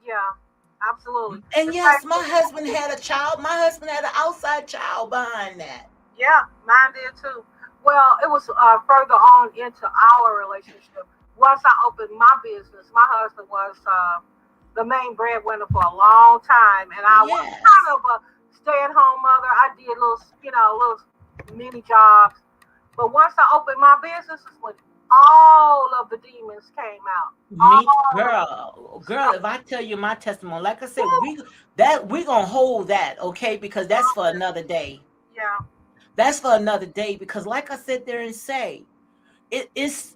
Yeah. Absolutely. And It's yes, my husband had a child. My husband had an outside child behind that. yeah, mine did too. Well, it was further on into our relationship. Once I opened my business, my husband was the main breadwinner for a long time, and I was kind Yes. of a stay-at-home mother. I did little mini jobs. But once I opened my business, is when all of the demons came out. Me, All of girl, if I tell you my testimony, like I said, we gonna hold that, okay? Because that's for them. another day. Yeah, That's for another day. Because like I said there and say, it's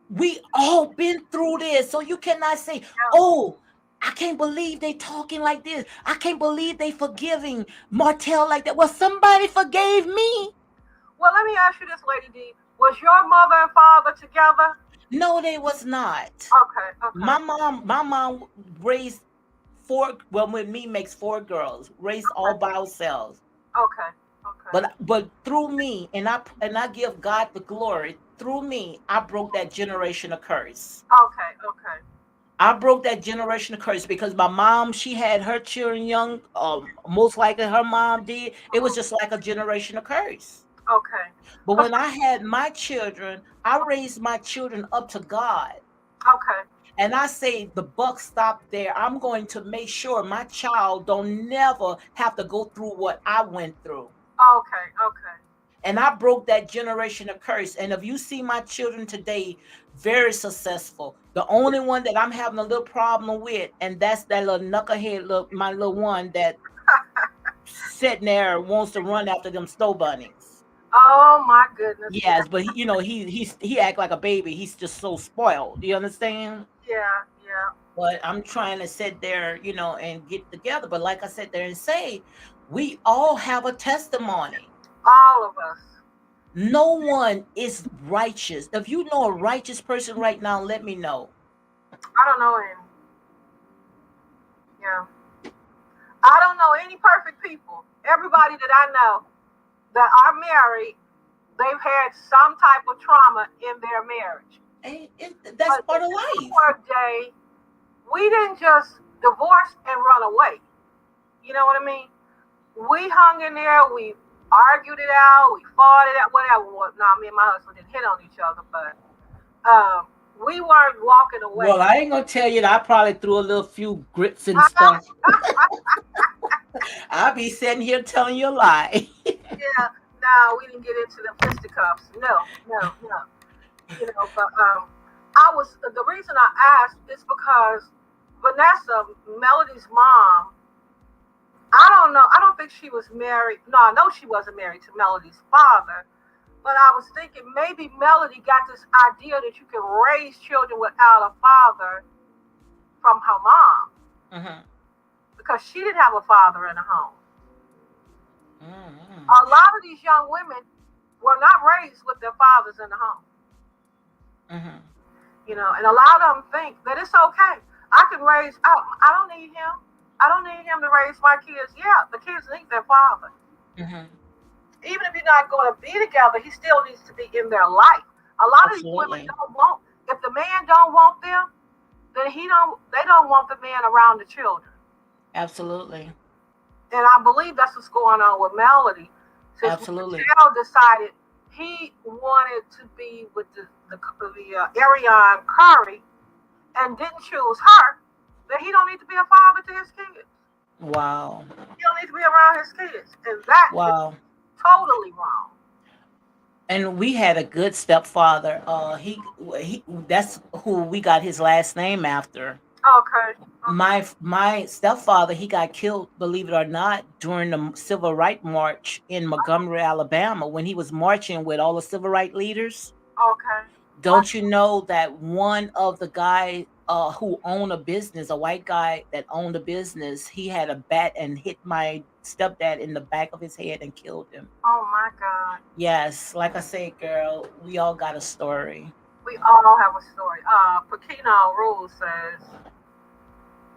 we all been through this. So you cannot say, yeah. oh, I can't believe they talking like this. I can't believe they forgiving Martell like that. Well, somebody forgave me. Well, let me ask you this, Lady D. Was your mother and father together? No, they was not. Okay, okay, My mom raised four, well, with me makes four girls, raised all by ourselves. okay, okay, But through me, and I give God the glory. Through me, I broke that generational curse. okay, okay, I broke that generational curse because my mom, she had her children young. Most likely her mom did. It was just like a generational curse. okay, But when I had my children, I raised my children up to God. okay, And I say the buck stopped there. I'm going to make sure my child don't never have to go through what I went through. okay, okay. And I broke that generational curse. And if you see my children today, very successful. The only one that I'm having a little problem with, and that's that little knucklehead, my little one that sitting there wants to run after them snow bunnies. Oh my goodness, yeah, Yes, but he act like a baby. He's just so spoiled. Do you understand? yeah, yeah. But I'm trying to sit there, and get together. But like I said there and say, we all have a testimony. All of us. No one is righteous. If you know a righteous person right now, let me know. I don't know any. Yeah, I don't know any perfect people. Everybody that I know that are married, they've had some type of trauma in their marriage. That's But part of life. our day, we didn't just divorce and run away. You know what I mean? We hung in there. We argued it out. We fought it out. Whatever. Well, no, me and my husband didn't hit on each other, but um, we weren't walking away. Well, I ain't gonna tell you that I probably threw a little few grits and stuff. I'll be sitting here telling you a lie. Yeah. No, we didn't get into the fisticuffs. No, no, no. But I was the reason I asked is because Vanessa, Melody's mom, I don't know. I don't think she was married. No, I know she wasn't married to Melody's father. But I was thinking maybe Melody got this idea that you can raise children without a father from her mom Hmm. because she didn't have a father in the home. Hmm. A lot of these young women were not raised with their fathers in the home, Hmm. and a lot of them think that it's okay. I can raise. I don't need him. I don't need him to raise my kids. Yeah, the kids need their father. Hmm. Even if you're not going to be together, he still needs to be in their life. A lot of these women Absolutely. don't want. If the man don't want them, then he don't. They don't want the man around the children. Absolutely. And I believe that's what's going on with Melody. Since Absolutely. Martell decided he wanted to be with the Ariane Curry and didn't choose her, then he don't need to be a father to his kids. Wow. He don't need to be around his kids, and that is Wow. totally wrong. And we had a good stepfather. He that's who we got his last name after. Okay, okay. My stepfather, he got killed, believe it or not, during the civil rights march in Montgomery, Alabama, when he was marching with all the civil rights leaders. Okay. Wow. Don't you know that one of the guy who owned a business, a white guy that owned a business, he had a bat and hit my stepdad in the back of his head and killed him. Oh my God. Yes, like I said, girl, we all got a story. We all have a story. Pekino Rule says,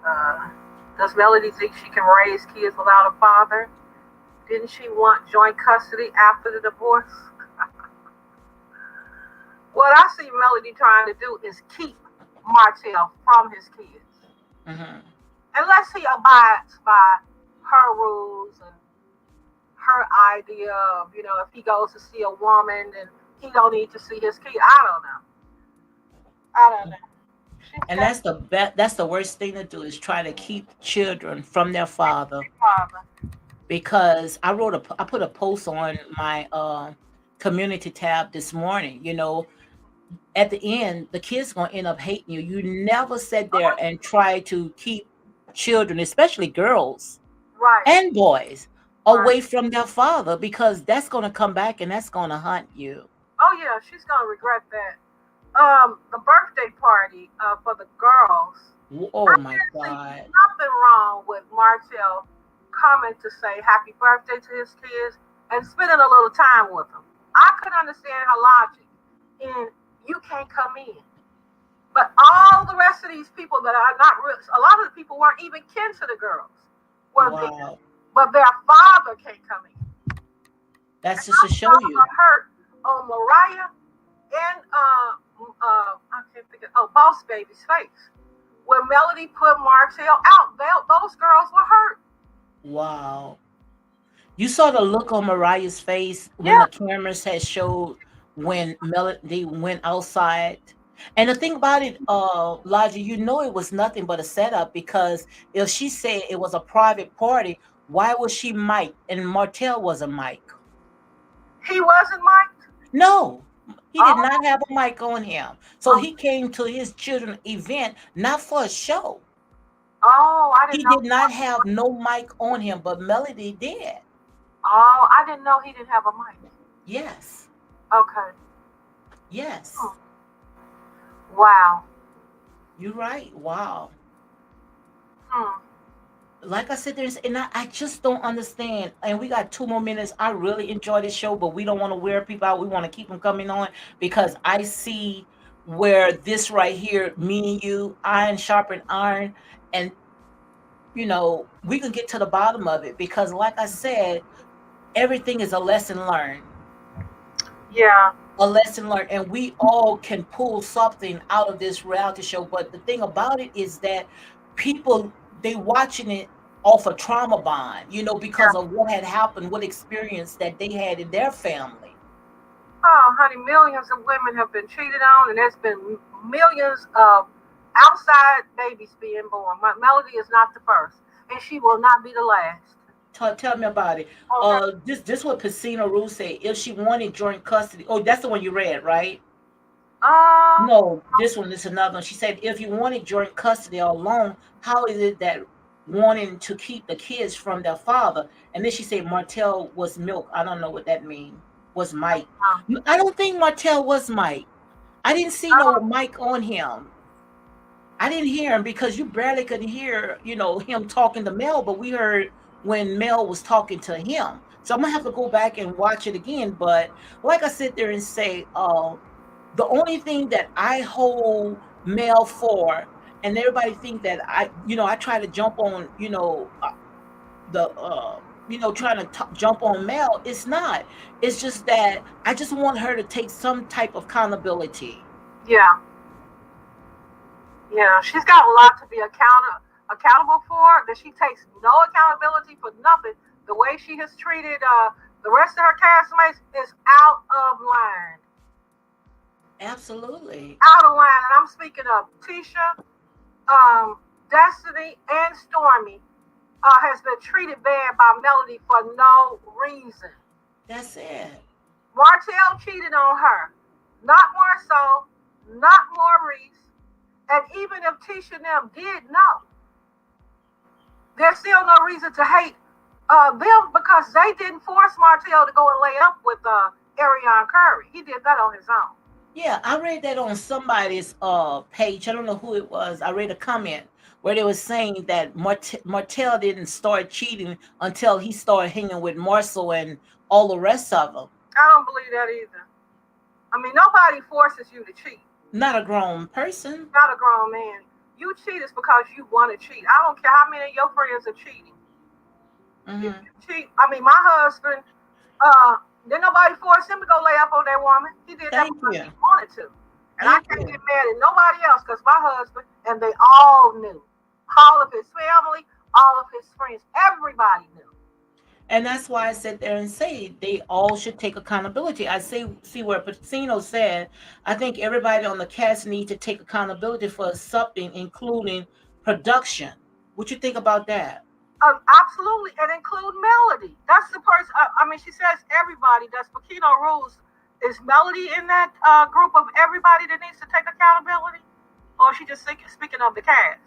uh, does Melody think she can raise kids without a father? Didn't she want joint custody after the divorce? What I see Melody trying to do is keep Martell from his kids. Hmm. Unless he abides by her rules and her idea of, if he goes to see a woman and he don't need to see his kid. I don't know. I don't know. She And said, that's the worst thing to do is try to keep children from their father. Father. Because I put a post on my community tab this morning. At the end, the kid's gonna end up hating you. You never sit there and try to keep children, especially girls Right, and boys, right. away from their father, because that's gonna come back and that's gonna hunt you. Oh yeah, she's gonna regret that. The birthday party for the girls. I Oh my didn't see God. nothing wrong with Martell coming to say happy birthday to his kids and spending a little time with them. I could understand her logic in you can't come in. But all the rest of these people that are not real, a lot of the people weren't even kin to the girls, were there, Wow. but their father can't come in. And That's just I to show saw you. her hurt on Mariah and I can't think of Boss Baby's face. When Melody put Martell out, those girls were hurt. Wow. You saw the look on Mariah's face when Yeah, the cameras had showed when Melody went outside. And the thing about it, Logic, it was nothing but a setup, because if she said it was a private party, why was she mic'd and Martell wasn't mic'd? he wasn't Mike. No, he did not Oh, have a mic on him. So oh, he came to his children event not for a show. oh, I didn't He know did he not wasn't have Mike. no mic on him, but Melody did. Oh, I didn't know he didn't have a mic. Yes. Okay. Yes. Hmm. Wow. You're right. Wow. Hmm. Like I said, and I just don't understand. And we got 2 more minutes. I really enjoy this show, but we don't want to wear people out. We want to keep them coming on, because I see where this right here, me and you, iron sharpen iron, and we can get to the bottom of it, because, like I said, everything is a lesson learned. Yeah. A lesson learned, and we all can pull something out of this reality show. But the thing about it is that people, they watching it off a trauma bond, because Yeah. of what had happened, what experience that they had in their family. Oh, honey, millions of women have been cheated on, and there's been millions of outside babies being born. Melody is not the first, and she will not be the last. Tell me about it. Okay. This what Pacino Rule said. If she wanted joint custody, oh, that's the one you read, right? Uh, No, this one is another one. She said, if you wanted joint custody all along, how is it that wanting to keep the kids from their father? And then she said Martell was milk. I don't know what that means. Was Mike. I don't think Martell was Mike. I didn't see no uh, Mike on him. I didn't hear him, because you barely could hear, him talking to Mel, but we heard when Mel was talking to him. So I'm gonna have to go back and watch it again. But like I sit there and say, the only thing that I hold Mel for, and everybody think that I try to jump on, the trying to jump on Mel. It's not. It's just that I just want her to take some type of accountability. Yeah, yeah. She's got a lot to be accountable for. That she takes no accountability for nothing. The way she has treated the rest of her castmates is out of line. Absolutely. Out of line. And I'm speaking of Tisha, Destiny, and Stormy has been treated bad by Melody for no reason. That's it. Martell cheated on her, not Marceau, not Maurice, and even if Tisha and them did know, there's still no reason to hate them because they didn't force Martell to go and lay up with Ariane Curry. He did that on his own. Yeah, I read that on somebody's page. I don't know who it was. I read a comment where they were saying that Martell didn't start cheating until he started hanging with Marcel and all the rest of them. I don't believe that either. I mean, nobody forces you to cheat. Not a grown person. Not a grown man. You cheat is because you want to cheat. I don't care how many of your friends are cheating. If Hmm. you cheat, I mean, my husband, uh, didn't nobody force him to go lay up on that woman. He did that Thank because he you. wanted to. And I Thank can't you. get mad at nobody else because my husband, and they all knew. All of his family, all of his friends, everybody knew. And that's why I sit there and say they all should take accountability. I see where Pacino said, I think everybody on the cast need to take accountability for something, including production. What you think about that? Absolutely, and include Melody. That's the person. I mean, she says everybody. Does Pacino rules? Is Melody in that group of everybody that needs to take accountability, or is she just speaking of the cast,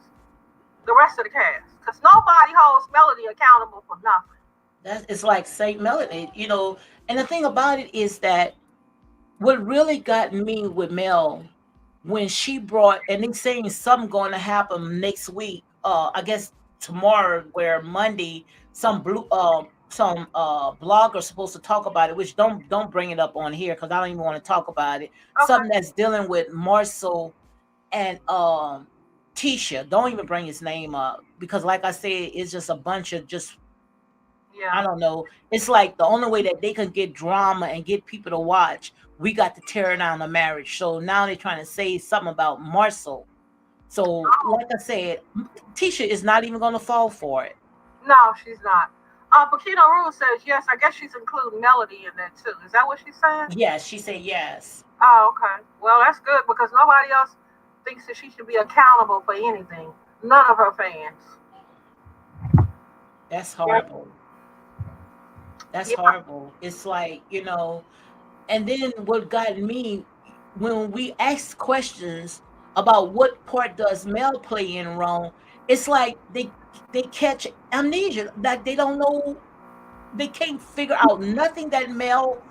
the rest of the cast? Because nobody holds Melody accountable for nothing. That it's like Saint Melody, And the thing about it is that what really got me with Mel when she brought, and they saying something going to happen next week. I guess tomorrow, where Monday, some blogger supposed to talk about it, which don't bring it up on here because I don't even want to talk about it. Okay. Something that's dealing with Marcel and Tisha. Don't even bring his name up because, like I said, it's just a bunch of just, I Yeah. don't know. It's like the only way that they can get drama and get people to watch, we got to tear down the marriage. So now they're trying to say something about Marcel. So, Oh, like I said, Tisha is not even going to fall for it. no, she's not. Pacino Rule says yes. I guess she's including Melody in that too. Is that what she's saying? Yes, she said yes. Oh, okay. Well, that's good because nobody else thinks that she should be accountable for anything. None of her fans. That's Yeah. horrible. That's Yeah. horrible. It's like, and then what got me when we ask questions about what part does Mel play in wrong, it's like they catch amnesia. Like they don't know, they can't figure out nothing that Mel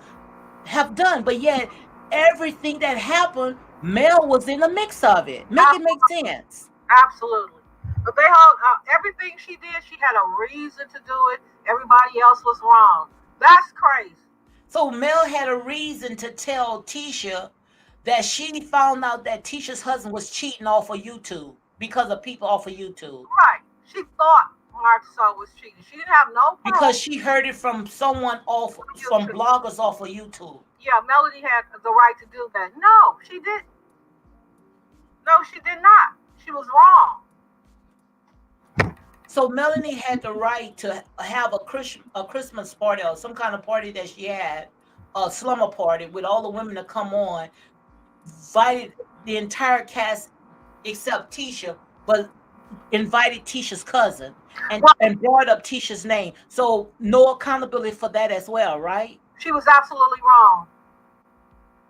have done, but yet everything that happened, Mel was in the mix of it. Make it make Absolutely. sense. Absolutely. But they hold everything she did. She had a reason to do it. Everybody else was wrong. That's crazy. So Mel had a reason to tell Tisha that she found out that Tisha's husband was cheating off of YouTube because of people off of YouTube. Right. She thought Marcel was cheating. She didn't have no Because proof she heard it from someone off on from YouTube. bloggers off of YouTube. Yeah, Melody had the right to do that. No, she did. No, she did not. She was wrong. So Melanie had the right to have a Christmas party or some kind of party that she had, a slumber party with all the women to come on, invited the entire cast except Tisha, but invited Tisha's cousin and Well, brought up Tisha's name. So no accountability for that as well, right? she was absolutely wrong.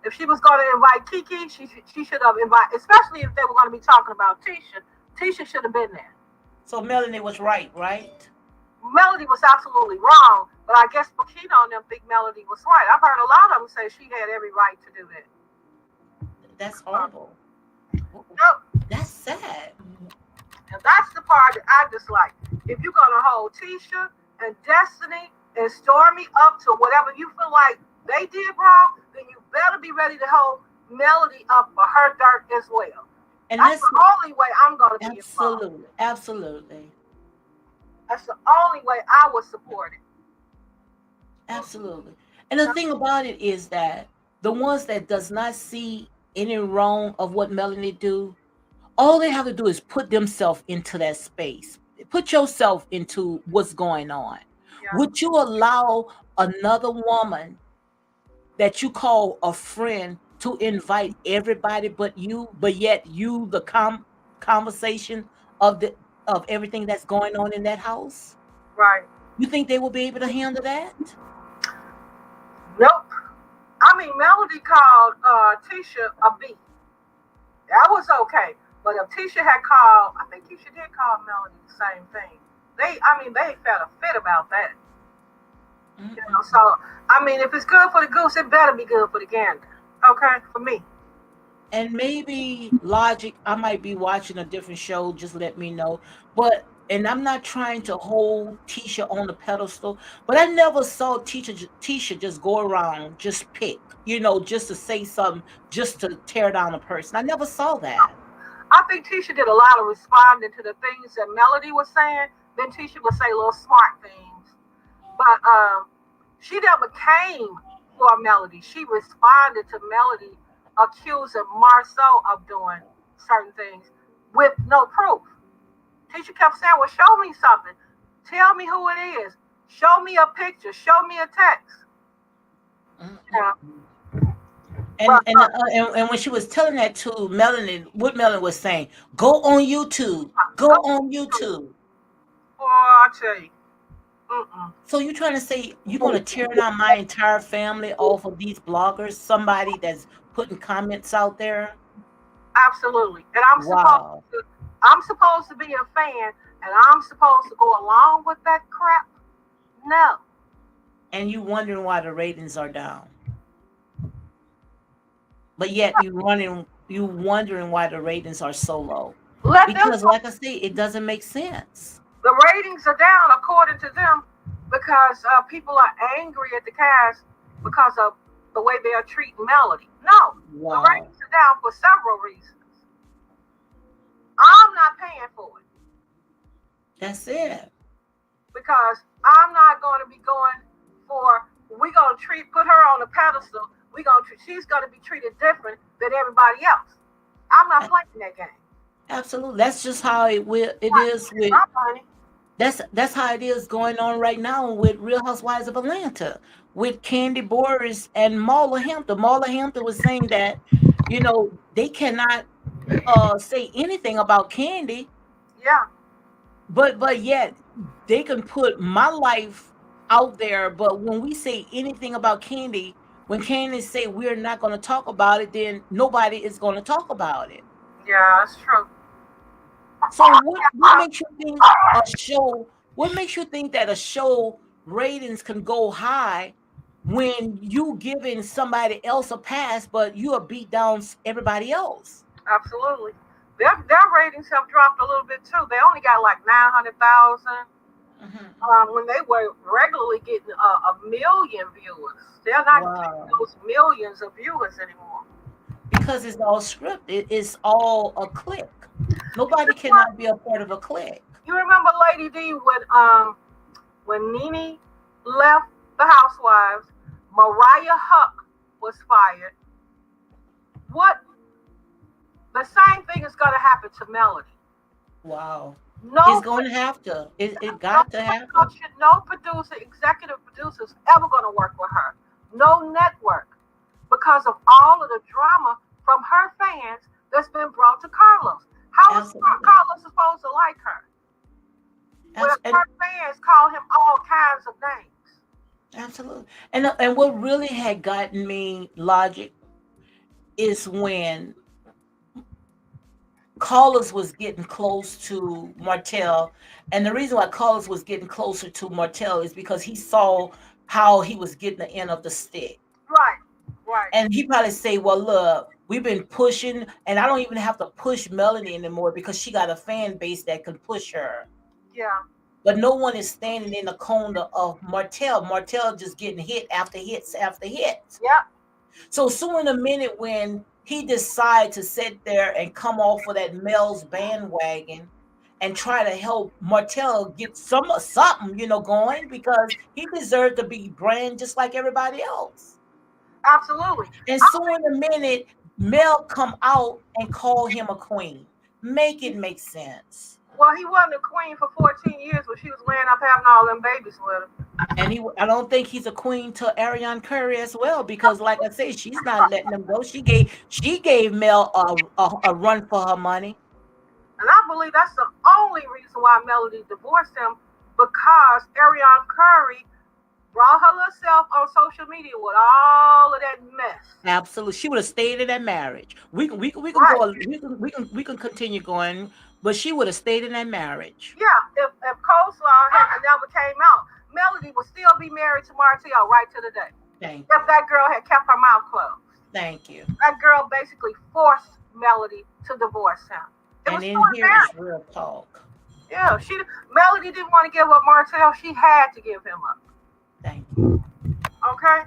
If she was going to invite Kiki, she should have invited, especially if they were going to be talking about Tisha. Tisha should have been there. So Melanie was right, right? Melody was absolutely wrong, but I guess Pacino and them think Melody was right. I've heard a lot of them say she had every right to do that. That's horrible. No, That's sad. and that's the part that I dislike. If you're gonna hold Tisha and Destiny and Stormy up to whatever you feel like they did wrong, then you better be ready to hold Melody up for her dirt as well. And That's that's the only way I'm gonna be involved. absolutely, absolutely. That's the only way I would support it. Absolutely. And the thing about it is that the ones that does not see any wrong of what Melanie do, all they have to do is put themselves into that space. Put yourself into what's going on. Yeah, Would you allow another woman that you call a friend to invite everybody but you, but yet you the conversation of the of everything that's going on in that house? right. You think they will be able to handle that? Nope. I mean, Melody called Tisha a B. That was okay. But if Tisha had called, I think Tisha did call Melody the same thing. I mean, they felt a fit about that. So, Mm-mm. I mean, if it's good for the goose, it better be good for the gander. Okay, for me. And maybe logic, I might be watching a different show, just let me know. But and I'm not trying to hold Tisha on the pedestal, but I never saw Tisha just go around just pick, just to say something, just to tear down a person. I never saw that. I think Tisha did a lot of responding to the things that Melody was saying. Then Tisha would say little smart things. But she never came for Melody. She responded to Melody accusing Marceau of doing certain things with no proof. Teacher kept saying, well, show me something. Tell me who it is. Show me a picture. Show me a text. Yeah. Mm-mm. But And when she was telling that to Melanie, what Melanie was saying, go on YouTube, go go on to, YouTube. I tell you. Mm-mm. So you trying to say you're gonna tear down my entire family off of these bloggers? Somebody that's putting comments out there? Absolutely. And Wow. I'm supposed to be a fan and I'm supposed to go along with that crap? No. And you wondering why the ratings are down. But yet you wondering why the ratings are so low. Let them Because like I say, it doesn't make sense. the ratings are down according to them because people are angry at the cast because of the way they are treating Melody. No, the Wow. ratings are down for several reasons. I'm not paying for it That's it. because I'm not going to be going for. We're going to put her on a pedestal. She's going to be treated different than everybody else. I'm not A- playing that game. Absolutely. That's just how it Not is with my money. that's how it is going on right now with Real Housewives of Atlanta, with Candy Boris and Marla Hampton. Marla Hampton was saying that, they cannot say anything about Candy, Yeah, but yet they can put my life out there. But when we say anything about Candy, when Candy say we're not going to talk about it, then nobody is going to talk about it. yeah, that's true. So what makes you think what makes you think that a show ratings can go high when you giving somebody else a pass, but you are beat down everybody else? Absolutely. Their ratings have dropped a little bit too. They only got like 900,000 Mhm. when they were regularly getting a million viewers. They're not getting Wow. those millions of viewers anymore. Because it's all scripted. It's all a click. You Nobody remember, cannot be a part of a click. you remember Lady D when Nene left the Housewives, Mariah Huck was fired. What the same thing is going to happen to Melody. Wow. It's No, going to have to. It no got to happen. production, no producer, executive producers ever going to work with her. No network because of all of the drama from her fans that's been brought to Carlos. How is Absolutely. Carlos supposed to like her when And her fans call him all kinds of names? absolutely. And what really had gotten me logic is when Carlos was getting close to Martell. And the reason why Carlos was getting closer to Martell is because he saw how he was getting the end of the stick. Right, right, And he probably say, well, look, we've been pushing, and I don't even have to push Melanie anymore because she got a fan base that can push her. yeah, But no one is standing in the corner of Martell. Martell just getting hit after hits after hits. yeah, So soon in a minute when he decided to sit there and come off of that Mel's bandwagon and try to help Martell get something, going because he deserved to be brand just like everybody else. Absolutely. And I so think, in a minute, Mel come out and call him a queen. Make it make sense. well, he wasn't a queen for 14 years when she was laying up having all them babies with him. And I don't think he's a queen to Ariane Curry as well, because like I say, she's not letting them go. She gave Mel a run for her money. And I believe that's the only reason why Melody divorced him because Ariane Curry brought her little self on social media with all of that mess. Absolutely, she would have stayed in that marriage. We can Right. go. We can continue going, but she would have stayed in that marriage. Yeah, if Coleslaw had never came out, Melody would still be married to Martell right to the day. Thank If you, that girl had kept her mouth closed. thank you. That girl basically forced Melody to divorce him. It And was so in here is embarrassing. real talk. Yeah, Melody didn't want to give up Martell. She had to give him up. Thank you, Okay?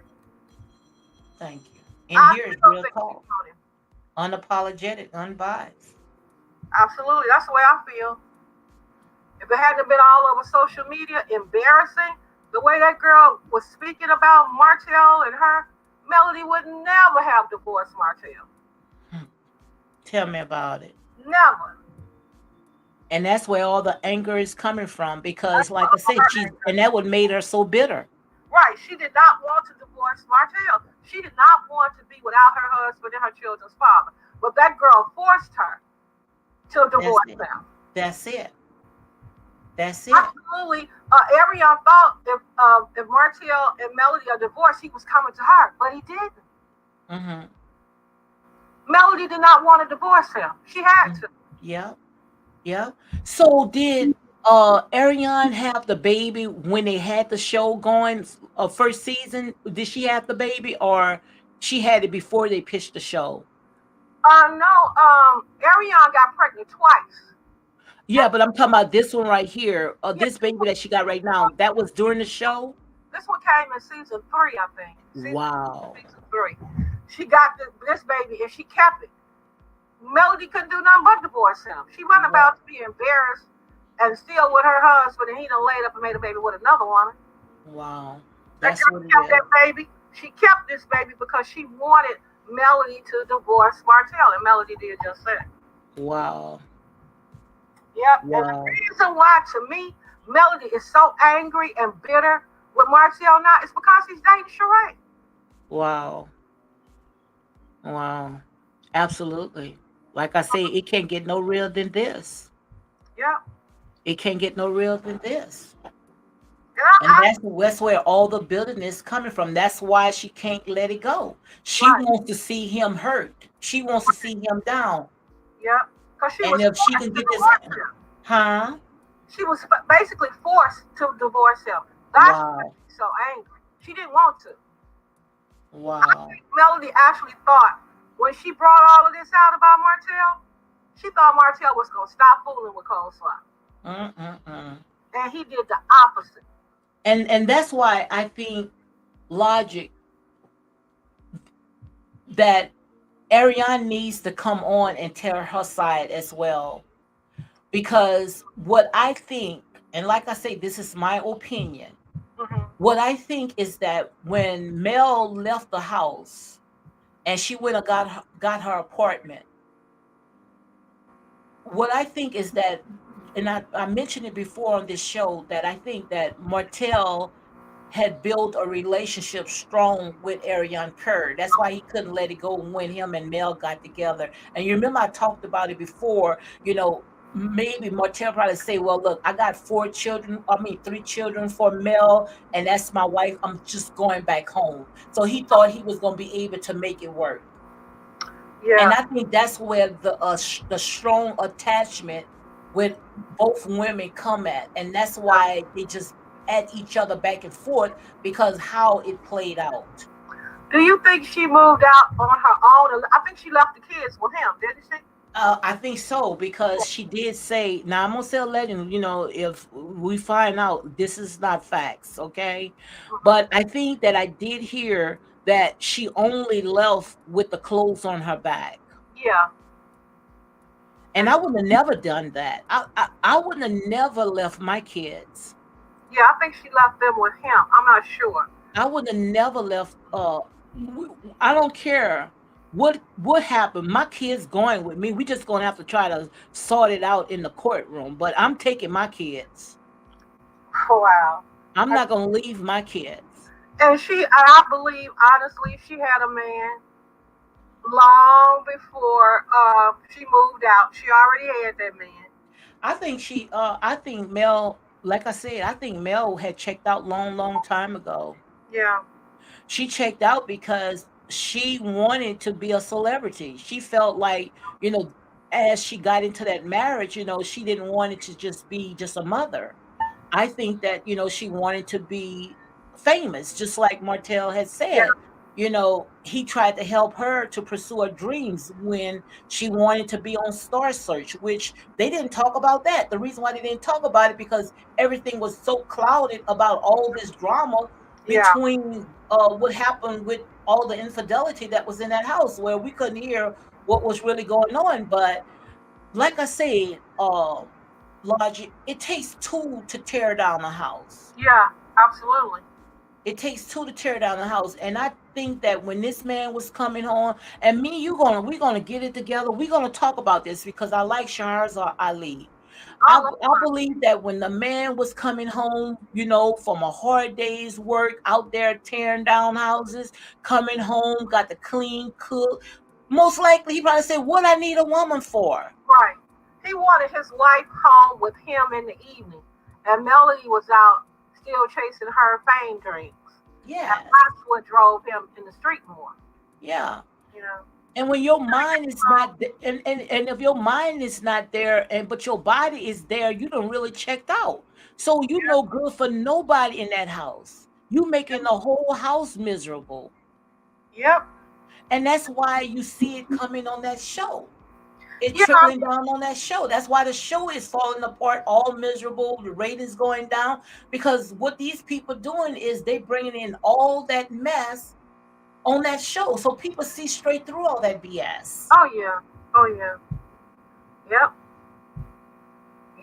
thank you. And I here is still real think she talk. on him. Unapologetic, unbiased. Absolutely. That's the way I feel. If it hadn't been all over social media, embarrassing, the way that girl was speaking about Martell and her, Melody would never have divorced Martell. Hmm. Tell me about it. Never. And that's where all the anger is coming from, because That's like I said, her she's anger. and that would made her so bitter. Right. She did not want to divorce Martell. She did not want to be without her husband and her children's father. But that girl forced her to That's divorce it. them. That's it. That's it. Absolutely. Arion thought if Martell and Melody are divorced, he was coming to her, but he didn't. Mm-hmm. Melody did not want to divorce him. She had Mm. to. Yeah. Yeah. So did Ariane have the baby when they had the show going, first season? Did she have the baby, or she had it before they pitched the show? No, Arion got pregnant twice. Yeah, And but I'm talking about this one right here. yeah, This baby that she got right now, that was during the show. this one came in season three, I think. Wow. Season three. She got this baby and she kept it. Melody couldn't do nothing but divorce him. She wasn't Wow. about to be embarrassed and still with her husband and he done laid up and made a baby with another woman. Wow. That That's girl what it kept is. that baby. She kept this baby because she wanted Melody to divorce Martell, and Melody did just that. Wow. Yep. And the Wow. reason why, to me, Melody is so angry and bitter with Martell now is because he's dating Sheree. Wow. Wow. Absolutely. Like I say, it can't get no real than this. Yep. It can't get no real than this. And And that's where all the bitterness is coming from. That's why she can't let it go. She right. wants to see him hurt. She wants to see him down. Yep. Because she And was if she forced can to get this, divorce him. huh? She was basically forced to divorce him. That's why Wow. she's so angry. She didn't want to. I Wow. think Melody actually thought when she brought all of this out about Martell, she thought Martell was going to stop fooling with Coleslaw. Mm-mm-mm. And he did the opposite. And that's why I think logic that Ariane needs to come on and tell her side as well. Because what I think, and like I say, this is my opinion. Hmm. What I think is that when Mel left the house and she went and got her apartment, what I think is that, and I mentioned it before on this show, that I think that Martell had built a relationship strong with Ariane Kerr. That's why he couldn't let it go when him and Mel got together. And you remember I talked about it before, maybe Martell probably say, well, look, I got 4 children, I mean 3 children for Mel, and that's my wife. I'm just going back home. So he thought he was going to be able to make it work. And Yeah. I think that's where the strong attachment with both women come at, and that's why they just at each other back and forth, because how it played out. Do you think she moved out on her own? I think she left the kids with him, didn't she? I think so, because she did say, now I'm gonna say a legend, if we find out this is not facts, okay? Hmm. But I think that I did hear that she only left with the clothes on her back. Yeah. And I wouldn't have never done that. I wouldn't have never left my kids. Yeah, I think she left them with him. I'm not sure. I wouldn't have never left. I don't care what happened. My kids going with me. We just gonna have to try to sort it out in the courtroom. But I'm taking my kids. Wow. I'm not gonna leave my kids. And I believe, honestly, she had a man long before she moved out. She already had that man. I think Mel, like I said, I think Mel had checked out long time ago. Yeah, She checked out because she wanted to be a celebrity. She felt like, as she got into that marriage, she didn't want it to just be just a mother. I think that, she wanted to be famous, just like Martell had yeah, said. He tried to help her to pursue her dreams when she wanted to be on Star Search, which they didn't talk about that. The reason why they didn't talk about it because everything was so clouded about all this drama yeah, between what happened with all the infidelity that was in that house, where we couldn't hear what was really going on. But like I said, Logic, it takes two to tear down a house. yeah, absolutely. It takes two to tear down the house. And I think that when this man was coming home, and me, we're gonna get it together. We're gonna talk about this because I like Shahrazar Ali. I love I her. believe that when the man was coming home, from a hard day's work out there tearing down houses, coming home, got the clean cook. Most likely he probably said, "What I need a woman for?" Right. He wanted his wife home with him in the evening, and Melody was out still chasing her fame dreams. And Yeah. that's what drove him in the street more. Yeah. You know. And when your mind is not and if your mind is not there and but your body is there, you don't really checked out. So you Yeah. no good for nobody in that house. You making the whole house miserable. Yep. And that's why you see it coming on that show. It Yeah. trickling down on that show. That's why the show is falling apart, all miserable. The ratings going down because what these people doing is they bringing in all that mess on that show, so people see straight through all that BS. Oh yeah. Oh yeah. Yep.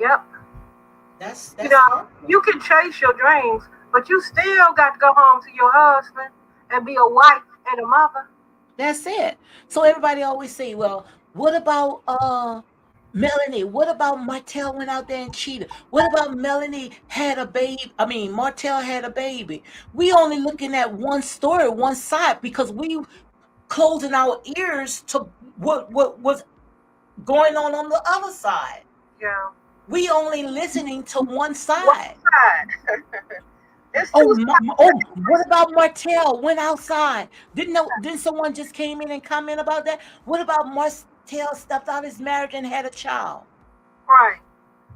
Yep. You That's know, horrible. you can chase your dreams, but you still got to go home to your husband and be a wife and a mother. That's it. So everybody always say, "Well, what about Melanie? What about Martell went out there and cheated? What about Melanie had a baby? I mean, Martell had a baby." We only looking at one story, one side, because we closing our ears to what was going on the other side. Yeah. We only listening to one One side. side. It's Oh, two sides to oh, every what about Martell went outside? Didn't someone just came in and comment about that? What about Martell stepped out his marriage and had a child? right.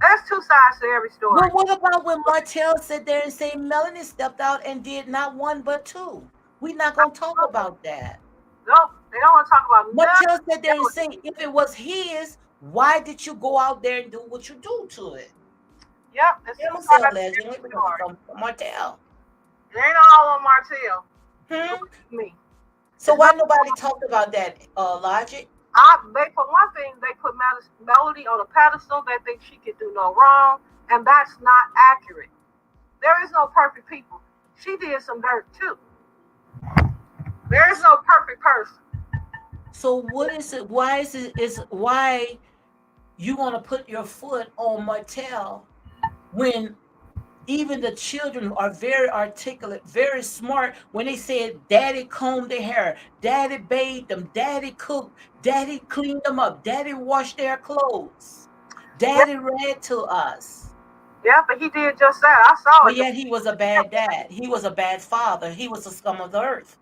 There's two sides to every Well, story. what about when Martell sat there and say Melanie stepped out and did not one but two? We're not gonna talk Absolutely. about that. Nope. They don't want to talk about Martell nothing sat there and else. say, if it was his, why did you go out there and do what you do to it? Yep. It's I'm two gonna say sides to allegedly every because story. it's Martell. It ain't all on Martell. Hmm. Believe me. So It's why not. nobody talked about that Logic? For one thing, they put Melody on a pedestal. They think she could do no wrong, and that's not accurate. There is no perfect people. She did some dirt too. There is no perfect person. So what is it? Why is why you want to put your foot on Martell when even the children are very articulate, very smart when they said daddy combed their hair, daddy bathed them, daddy cooked, daddy cleaned them up, daddy washed their clothes, Yeah, daddy read to us. yeah, but he did just that. I saw But it. yet he was a bad dad. He was a bad father. He was the scum of the earth.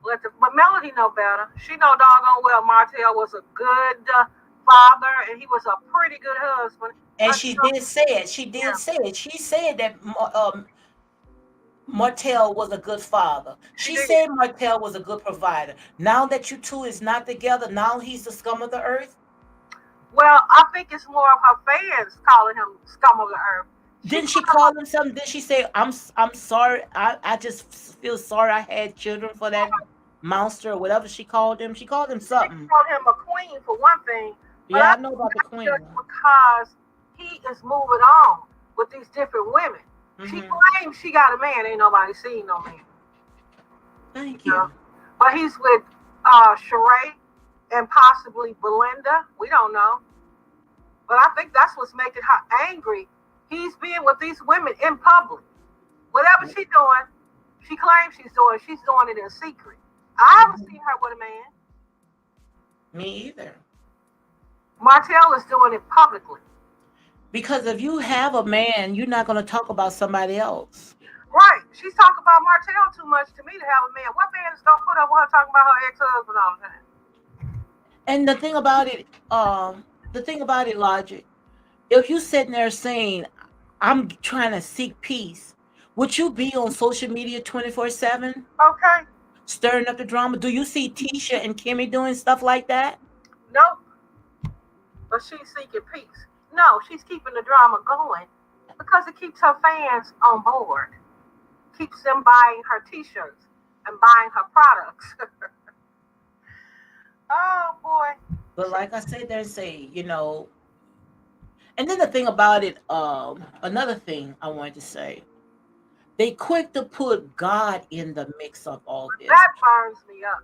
But Melody know better. She know doggone well Martell was a good father, and he was a pretty good husband. And she Until did say it. She did yeah, say it. She said that Martell was a good father. she She did. said Martell was a good provider. Now that you two is not together, now he's the scum of the earth. Well, I think it's more of her fans calling him scum of the earth. She Didn't put she him call up. him something? Did she say, I'm sorry. I just feel sorry I had children for that monster or whatever she called him. She called him She something. called him a queen for one thing, But Yeah, I I know about the think that's queen. just because he is moving on with these different women. She Mm-hmm. claims she got a man, ain't nobody seen no man. Thank You know? you. But he's with Sheree and possibly Belinda. We don't know. But I think that's what's making her angry. He's being with these women in public. Whatever she's doing, she claims she's doing it in secret. I haven't Hmm. seen her with a man. Me either. Martell is doing it publicly. Because if you have a man, you're not going to talk about somebody else. Right. She's talking about Martell too much to me to have a man. What man is gonna put up with her talking about her ex-husband all the time? And the thing about it, Logic, if you sitting there saying, I'm trying to seek peace, would you be on social media 24/7, Okay. stirring up the drama? Do you see Tisha and Kimmy doing stuff like that? Nope. But she's seeking peace. No, she's keeping the drama going because it keeps her fans on board. Keeps them buying her t-shirts and buying her products. Oh boy. But like I said there and and then the thing about it, another thing I wanted to say, they quick to put God in the mix of all this. That burns me up.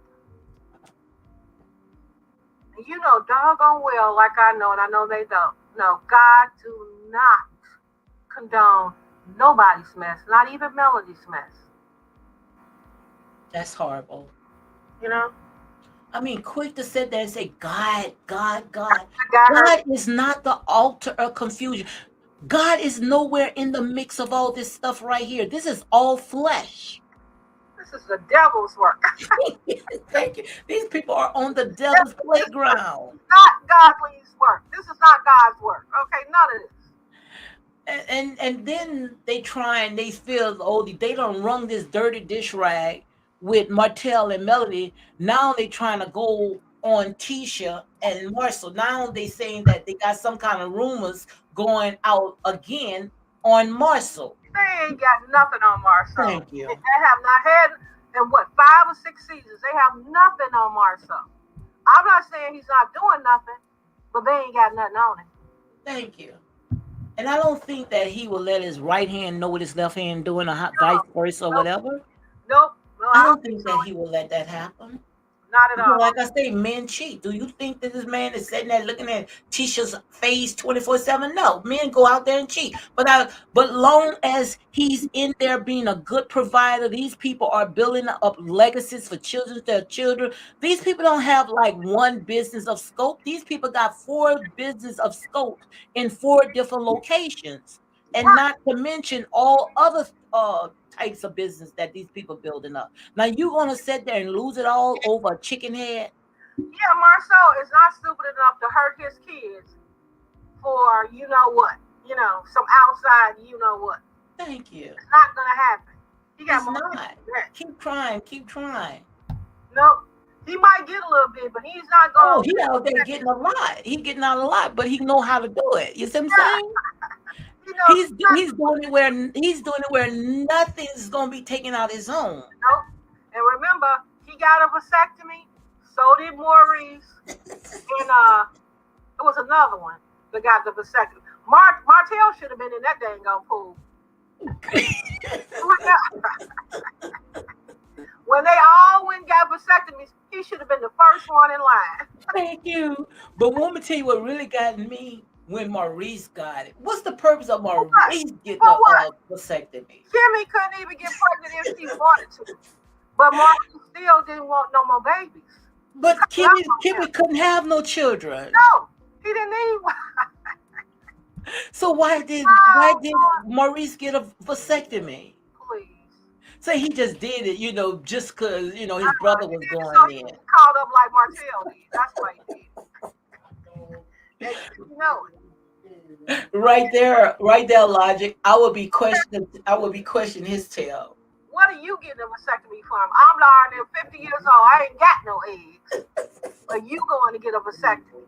And you know doggone well, like I know, and I know they don't. No, God do not condone nobody's mess, not even Melody's mess. That's horrible. You know? I mean, quick to sit there and say, God, God, God. I got her. God is not the altar of confusion. God is nowhere in the mix of all this stuff right here. This is all flesh. This is the devil's work. Thank you. These people are on the devil's This is playground. not godly's work. This is not God's work. Okay, none of this. And then they try and they feel, oh, they don't wrung this dirty dish rag with Martell and Melody. Now they trying to go on Tisha and Marcel. Now they saying that they got some kind of rumors going out again on Marcel. They ain't got nothing on Marceau. Thank you. They have not had in what 5 or 6 seasons. They have nothing on Marceau. I'm not saying he's not doing nothing, but they ain't got nothing on him. Thank you. And I don't think that he will let his right hand know what his left hand doing, or vice No, versa, or nope, whatever. nope, no, I I don't don't think think so. that he will let that happen. Not at Because all. like I say, men cheat. Do you think that this man is sitting there looking at Tisha's face 24/7? No, men go out there and cheat. But long as he's in there being a good provider, these people are building up legacies for children, their children. These people don't have like one business of scope. These people got four business of scope in four different locations, and Right. not to mention all other types of business that these people building up. Now you gonna sit there and lose it all over a chicken head? Yeah, Marceau is not stupid enough to hurt his kids for you know what. You know, some outside you know what. Thank you. It's not gonna happen. He got It's more kids not. than that. Keep trying. Keep trying. Nope. He might get a little bit, but he's not Oh, gonna he out there getting a lot. He getting out a lot, but he know how to do it. You see what I'm saying? you know, He's doing it where nothing's gonna be taken out his own. nope. And remember, he got a vasectomy. So did Maurice. And it was another one that got the vasectomy. Martell should have been in that dang on pool. When they all went and got vasectomies, he should have been the first one in line. Thank you. But want me to tell you what really got me when Maurice got it? What's the purpose of For what? Maurice getting For a what? vasectomy? Kimmy couldn't even get pregnant if she wanted to. But Maurice still didn't want no more babies. He But cut it off on him. Kimmy couldn't have no children. No, he didn't need one. So why Oh, did Lord, Maurice get a vasectomy? please. So he just did it, just because his Uh-uh. brother He was did it so going he in. could get caught up like Martell did. That's why he did. And you know it. Right there, Logic. I would be questioning his tail. What are you getting a vasectomy from? I'm lying there 50 years old. I ain't got no eggs. But you going to get a vasectomy.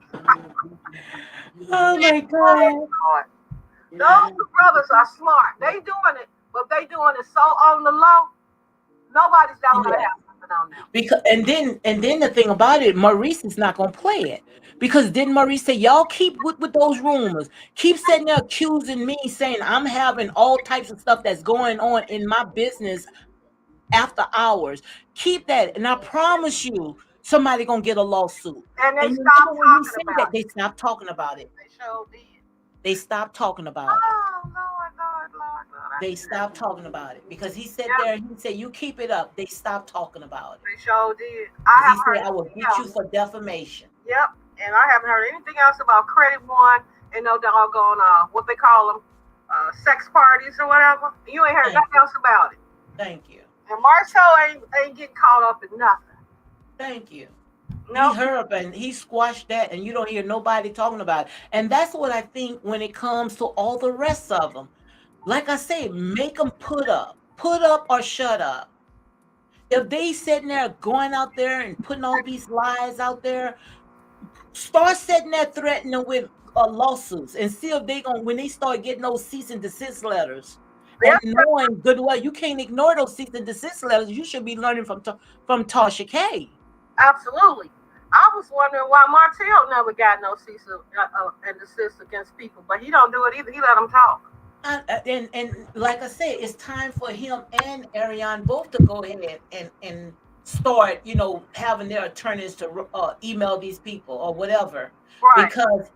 Oh my Oh, God. Lord. Those two brothers are smart. They doing it, but they doing it so on the low. Nobody's ever gonna Yeah. have none of no. Because and then the thing about it, Maurice is not gonna play it. Because didn't Maurice say, y'all keep with those rumors, keep sitting there accusing me, saying I'm having all types of stuff that's going on in my business after hours. Keep that, and I promise you, somebody gonna get a lawsuit. And they And remember stopped when he talking said that, about they it. stopped talking about it. They sure did. They stopped talking about it. Oh, Lord, Lord, Lord, Lord. I They tell stopped you. talking about it because he said Yep, there, he said, you keep it up. They stopped talking about it. they sure did. I Because he haven't said, heard I will anything get you else. for defamation. Yep, and I haven't heard anything else about Credit One and no doggone what they call them, sex parties or whatever. You ain't heard Thank nothing you. else about it. Thank you. And Marcel ain't getting caught up in nothing. Thank you. He Nope. heard up and he squashed that, and you don't hear nobody talking about it. And that's what I think when it comes to all the rest of them. Like I say, make them put up or shut up. If they sitting there going out there and putting all these lies out there, start sitting there threatening with lawsuits and see if they going when they start getting those cease and desist letters. And Yep, knowing good well you can't ignore those cease and desist letters. You should be learning from Tasha K. absolutely. I was wondering why Martell never got no cease and desist against people, but he don't do it either. He let them talk. And like I said, it's time for him and Ariane both to go ahead and start, having their attorneys to email these people or whatever, Right. because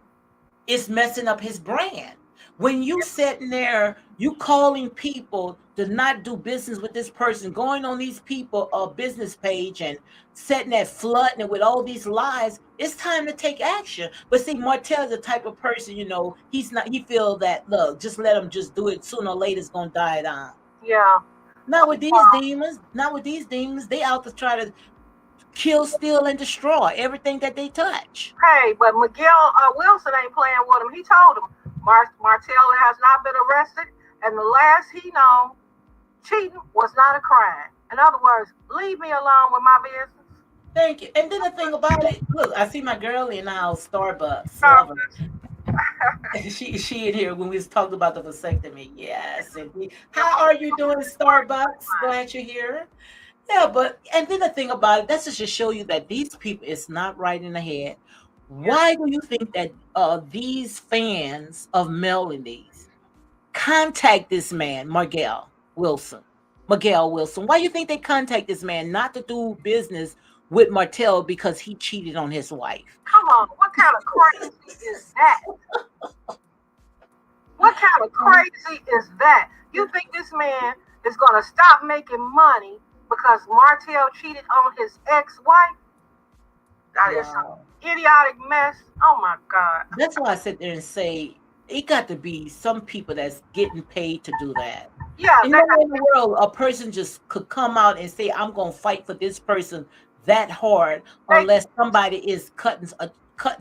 it's messing up his brand. When you sitting there, you calling people to not do business with this person, going on these people business page and setting that flooding it with all these lies, it's time to take action. But see, Martell is the type of person, he's not. He feel that look, just let him just do it. Sooner or later, it's gonna die down. Yeah. Not with these demons. Not with these demons. They out to try to kill, steal, and destroy everything that they touch. Hey, but Miguel Wilson ain't playing with him. He told him Martell has not been arrested, and the last he know, cheating was not a crime. In other words, leave me alone with my business. Thank you. And then the thing about it, look, I see my girl in now, Starbucks. Love her. Starbucks. She in here when we was talking about the vasectomy. Yes, indeed. And How are you doing, Starbucks? fine. Glad you're here. Yeah, but and then the thing about it, that's just to show you that these people is not right in the head. Yeah. Why do you think that these fans of Melanie's contact this man, Miguel Wilson? Why do you think they contact this man not to do business with Martell because he cheated on his wife? Come on, what kind of crazy is that? What kind of crazy is that? You think this man is going to stop making money because Martell cheated on his ex-wife? That is some Wow. idiotic mess. Oh my God. That's why I sit there and say it got to be some people that's getting paid to do that. Yeah, And they no way got in the world a person just could come out and say, I'm gonna fight for this person that hard they unless somebody is cutting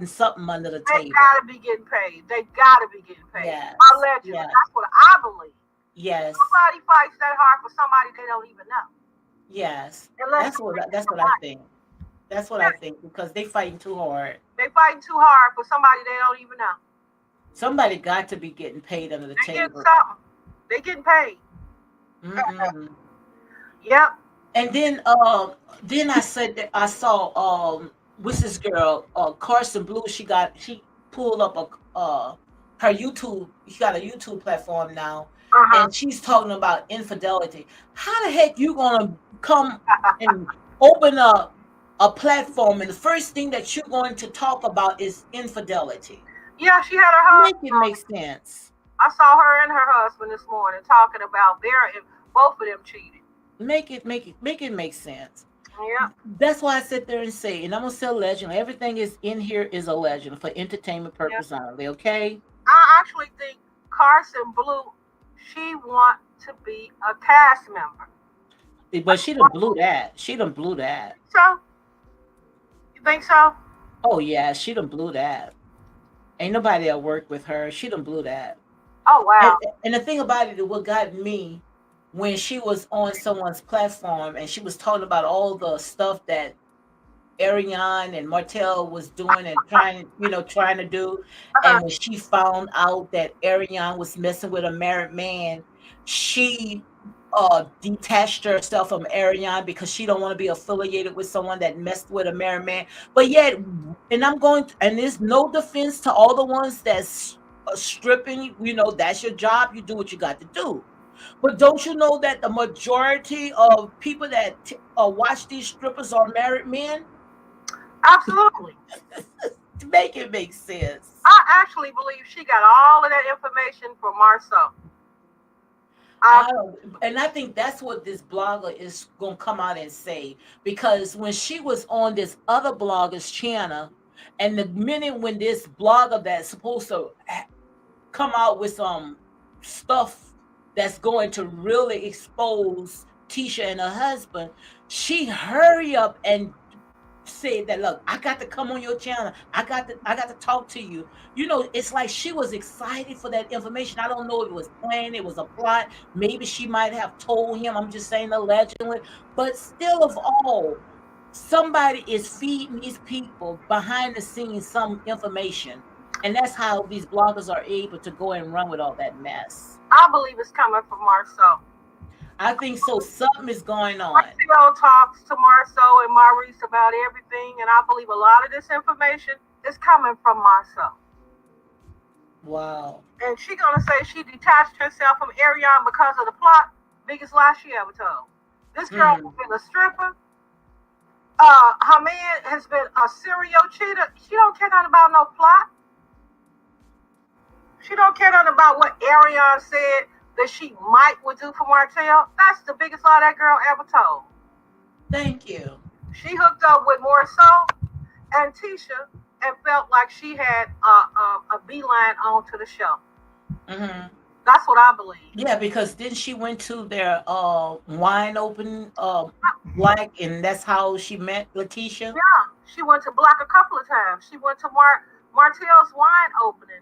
something under the they table. gotta be getting paid. They gotta be getting paid. Yes, Allegedly, yes, that's what I believe. yes, Nobody fights that hard for somebody they don't even know, yes. unless That's they what make that's some what I money. think. That's what I Yeah, think because they fighting too hard. they fighting too hard for somebody they don't even know. Somebody got to be getting paid under the They getting table. something. They getting paid. Mm-mm. Yep. And then I said that I saw what's this girl Carson Blue. She pulled up her YouTube. She got a YouTube platform now, Uh huh. and she's talking about infidelity. How the heck you gonna come and open up a platform, and the first thing that you're going to talk about is infidelity? Yeah, she had her Make husband it on make it. sense. I saw her and her husband this morning talking about both of them cheating. Make it make sense. Yeah. That's why I sit there and say, and I'm gonna say legend. Everything is in here is a legend for entertainment Yeah. purpose only. Okay, I actually think Carson Blue, she want to be a cast member. but she done blew that. She done blew that. So you think so? Oh yeah, she done blew that. Ain't nobody that worked with her. She done blew that. Oh And, wow. and the thing about it, what got me when she was on someone's platform and she was talking about all the stuff that Ariane and Martell was doing and trying to do. And Uh-huh. when she found out that Ariane was messing with a married man, she detached herself from Ariane because she don't want to be affiliated with someone that messed with a married man. But yet, and I'm going to, and there's no defense to all the ones that's stripping. You know, that's your job. You do what you got to do. But don't you know that the majority of people that watch these strippers are married men? Absolutely. To make it make sense. I actually believe she got all of that information from Marceau. I, I don't, and I think that's what this blogger is gonna come out and say, because when she was on this other blogger's channel, and the minute when this blogger that's supposed to come out with some stuff that's going to really expose Tisha and her husband, she hurry up and said that, look, I got to come on your channel. I got to talk to you. You know, it's like she was excited for that information. I don't know if it was planned, it was a plot. Maybe she might have told him. I'm just saying allegedly. But still of all, somebody is feeding these people behind the scenes some information. And that's how these bloggers are able to go and run with all that mess. I believe it's coming from Marceau. I think so. Something is going on. Marceau talks to Marceau and Maurice about everything, and I believe a lot of this information is coming from Marceau. Wow. And she gonna say she detached herself from Ariane because of the plot. Biggest lie she ever told. This girl has been a stripper. Her man has been a serial cheater. She don't care nothing about no plot. She don't care nothing about what Ariane said that she might would do for Martell. That's the biggest lie that girl ever told. Thank you. She hooked up with Marceau and Tisha and felt like she had a beeline on to the show. Mm-hmm. That's what I believe. Yeah, because then she went to their wine open black, and that's how she met Letitia. Yeah, she went to Black a couple of times. She went to Martell's wine opening.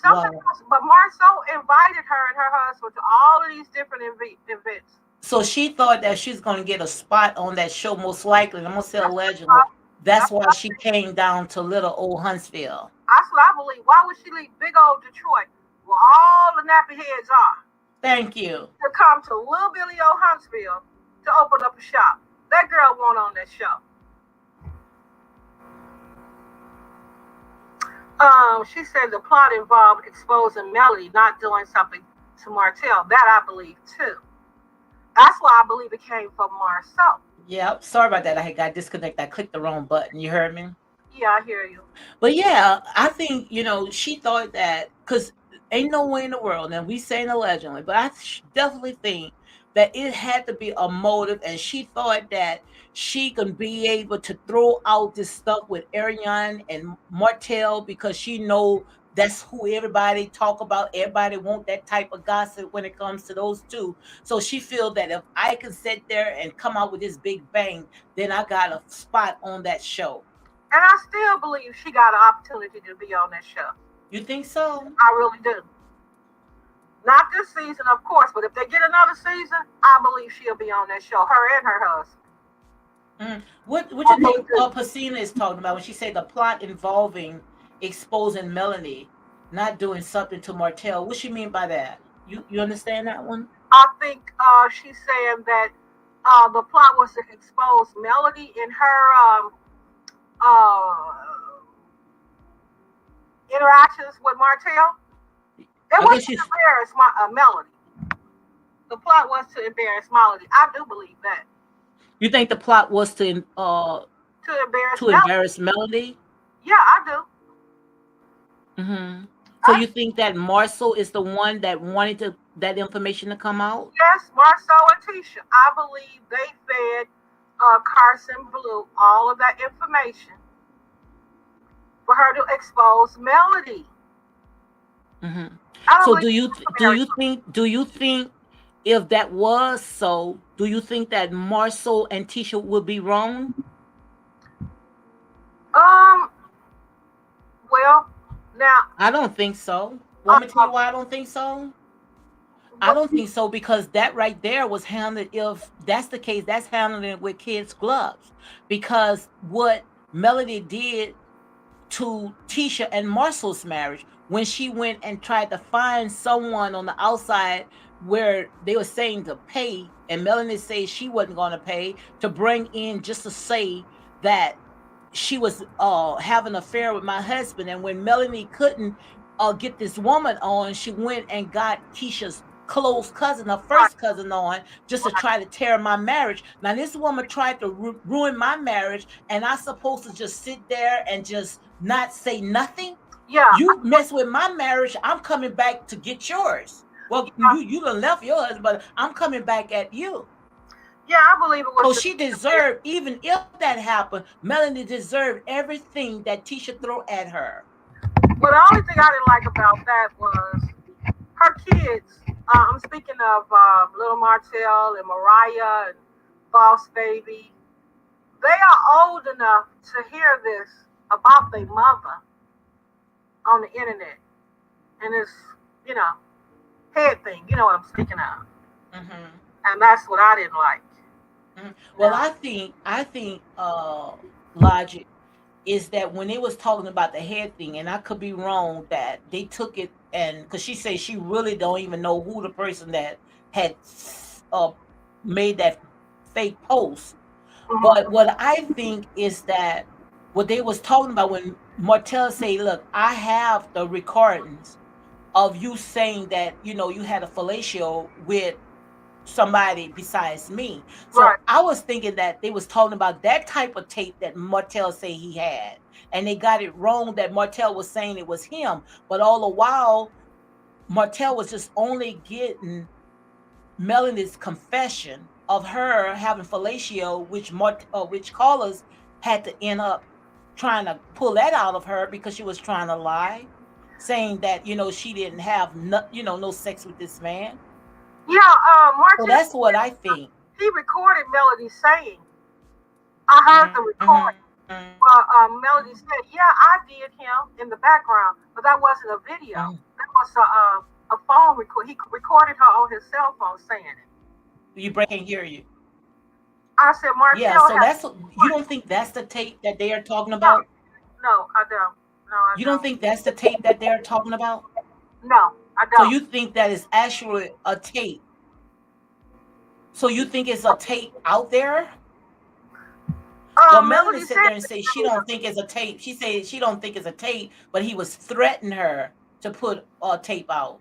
Something Wow. else, but Marceau invited her and her husband to all of these different events. So she thought that she's gonna get a spot on that show, most likely. I'm gonna say That's allegedly. That's that's why she came down to little old Huntsville. that's what I believe. Why would she leave big old Detroit, where all the nappy heads are, Thank you. to come to little Billy O Huntsville to open up a shop? That girl won't on that show. She said the plot involved exposing Melody, not doing something to Martell. That I believe too. That's why I believe it came from Marceau. Yep. Sorry about that. I had got disconnected. I clicked the wrong button. You heard me? Yeah, I hear you. But yeah, I think, she thought that, because ain't no way in the world, now we saying allegedly, but I definitely think that it had to be a motive, and she thought that she can be able to throw out this stuff with Ariane and Martell because she know that's who everybody talk about. Everybody want that type of gossip when it comes to those two. So she feel that if I can sit there and come out with this big bang, then I got a spot on that show. And I still believe she got an opportunity to be on that show. You think so? I really do. Not this season, of course, but if they get another season, I believe she'll be on that show. Her and her husband. What you think Pacina is talking about when she said the plot involving exposing Melanie not doing something to Martell? What she mean by that? You understand that one? I think she's saying that the plot was to expose Melody in her interactions with Martell. It I guess wasn't to she's. embarrass Melody. The plot was to embarrass Melody. I do believe that. You think the plot was To embarrass to Melody. embarrass Melody? Yeah, I do. Hmm. So I, you think that Marcel is the one that wanted that information to come out? yes, Marceau and Tisha. I believe they fed Carson Blue all of that information for her to expose Melody. Hmm. I don't So believe do you think if that was so, do you think that Marcel and Tisha would be wrong? um well now I don't think so. Want me to tell you um why I don't think so? I what, don't think so because that right there was handled. If that's the case, that's handled with kids' gloves. Because what Melody did to Tisha and Marcel's marriage when she went and tried to find someone on the outside where they were saying to pay, and Melanie said she wasn't going to pay to bring in just to say that she was having an affair with my husband. And when Melanie couldn't get this woman on, she went and got Keisha's close cousin, her Right, first cousin, on just to try to tear my marriage. Now this woman tried to ruin my marriage, and I supposed to just sit there and just not say nothing? yeah, You mess with my marriage, I'm coming back to get yours. Well, you done left your husband, but I'm coming back at you. yeah. I believe it was So the she deserved, even if that happened, Melanie deserved everything that Tisha threw at her. well, the only thing I didn't like about that was her kids. I'm speaking of Little Martell and Mariah and Boss Baby. They are old enough to hear this about their mother on the internet, and it's you know head thing. You know what I'm speaking of, Mm-hmm. and that's what I didn't like. Mm-hmm. You Well, know, I think logic is that when they was talking about the head thing, and I could be wrong, that they took it, and because she says she really don't even know who the person that had uh made that fake post. But mm-hmm. what I think is that what they was talking about when Martell say, "Look, I have the recordings of you saying that you had a fellatio with somebody besides me." Right. So I was thinking that they was talking about that type of tape that Martell say he had, and they got it wrong that Martell was saying it was him. But all the while, Martell was just only getting Melanie's confession of her having fellatio, which callers had to end up trying to pull that out of her because she was trying to lie, saying that she didn't have no sex with this man. Yeah. So Martell that's what I think. he recorded Melody saying, "I heard the recording." Mm-hmm. Well, Melody said, "Yeah, I did him in the background, but that wasn't a video. Mm-hmm. That was a phone record. He recorded her on his cell phone saying it." You break, can't hear you. I said, Yeah, "Martell so has you recorded." don't think that's the tape that they are talking No, about? no, I don't. No, I You don't don't. think that's the tape that they're talking about? No, I So don't. you think that is actually a tape? So you think it's a tape out there? Well, Melanie Melody sit said there and that say it she was don't think it's a tape. She said she don't think it's a tape, but he was threatening her to put a tape out.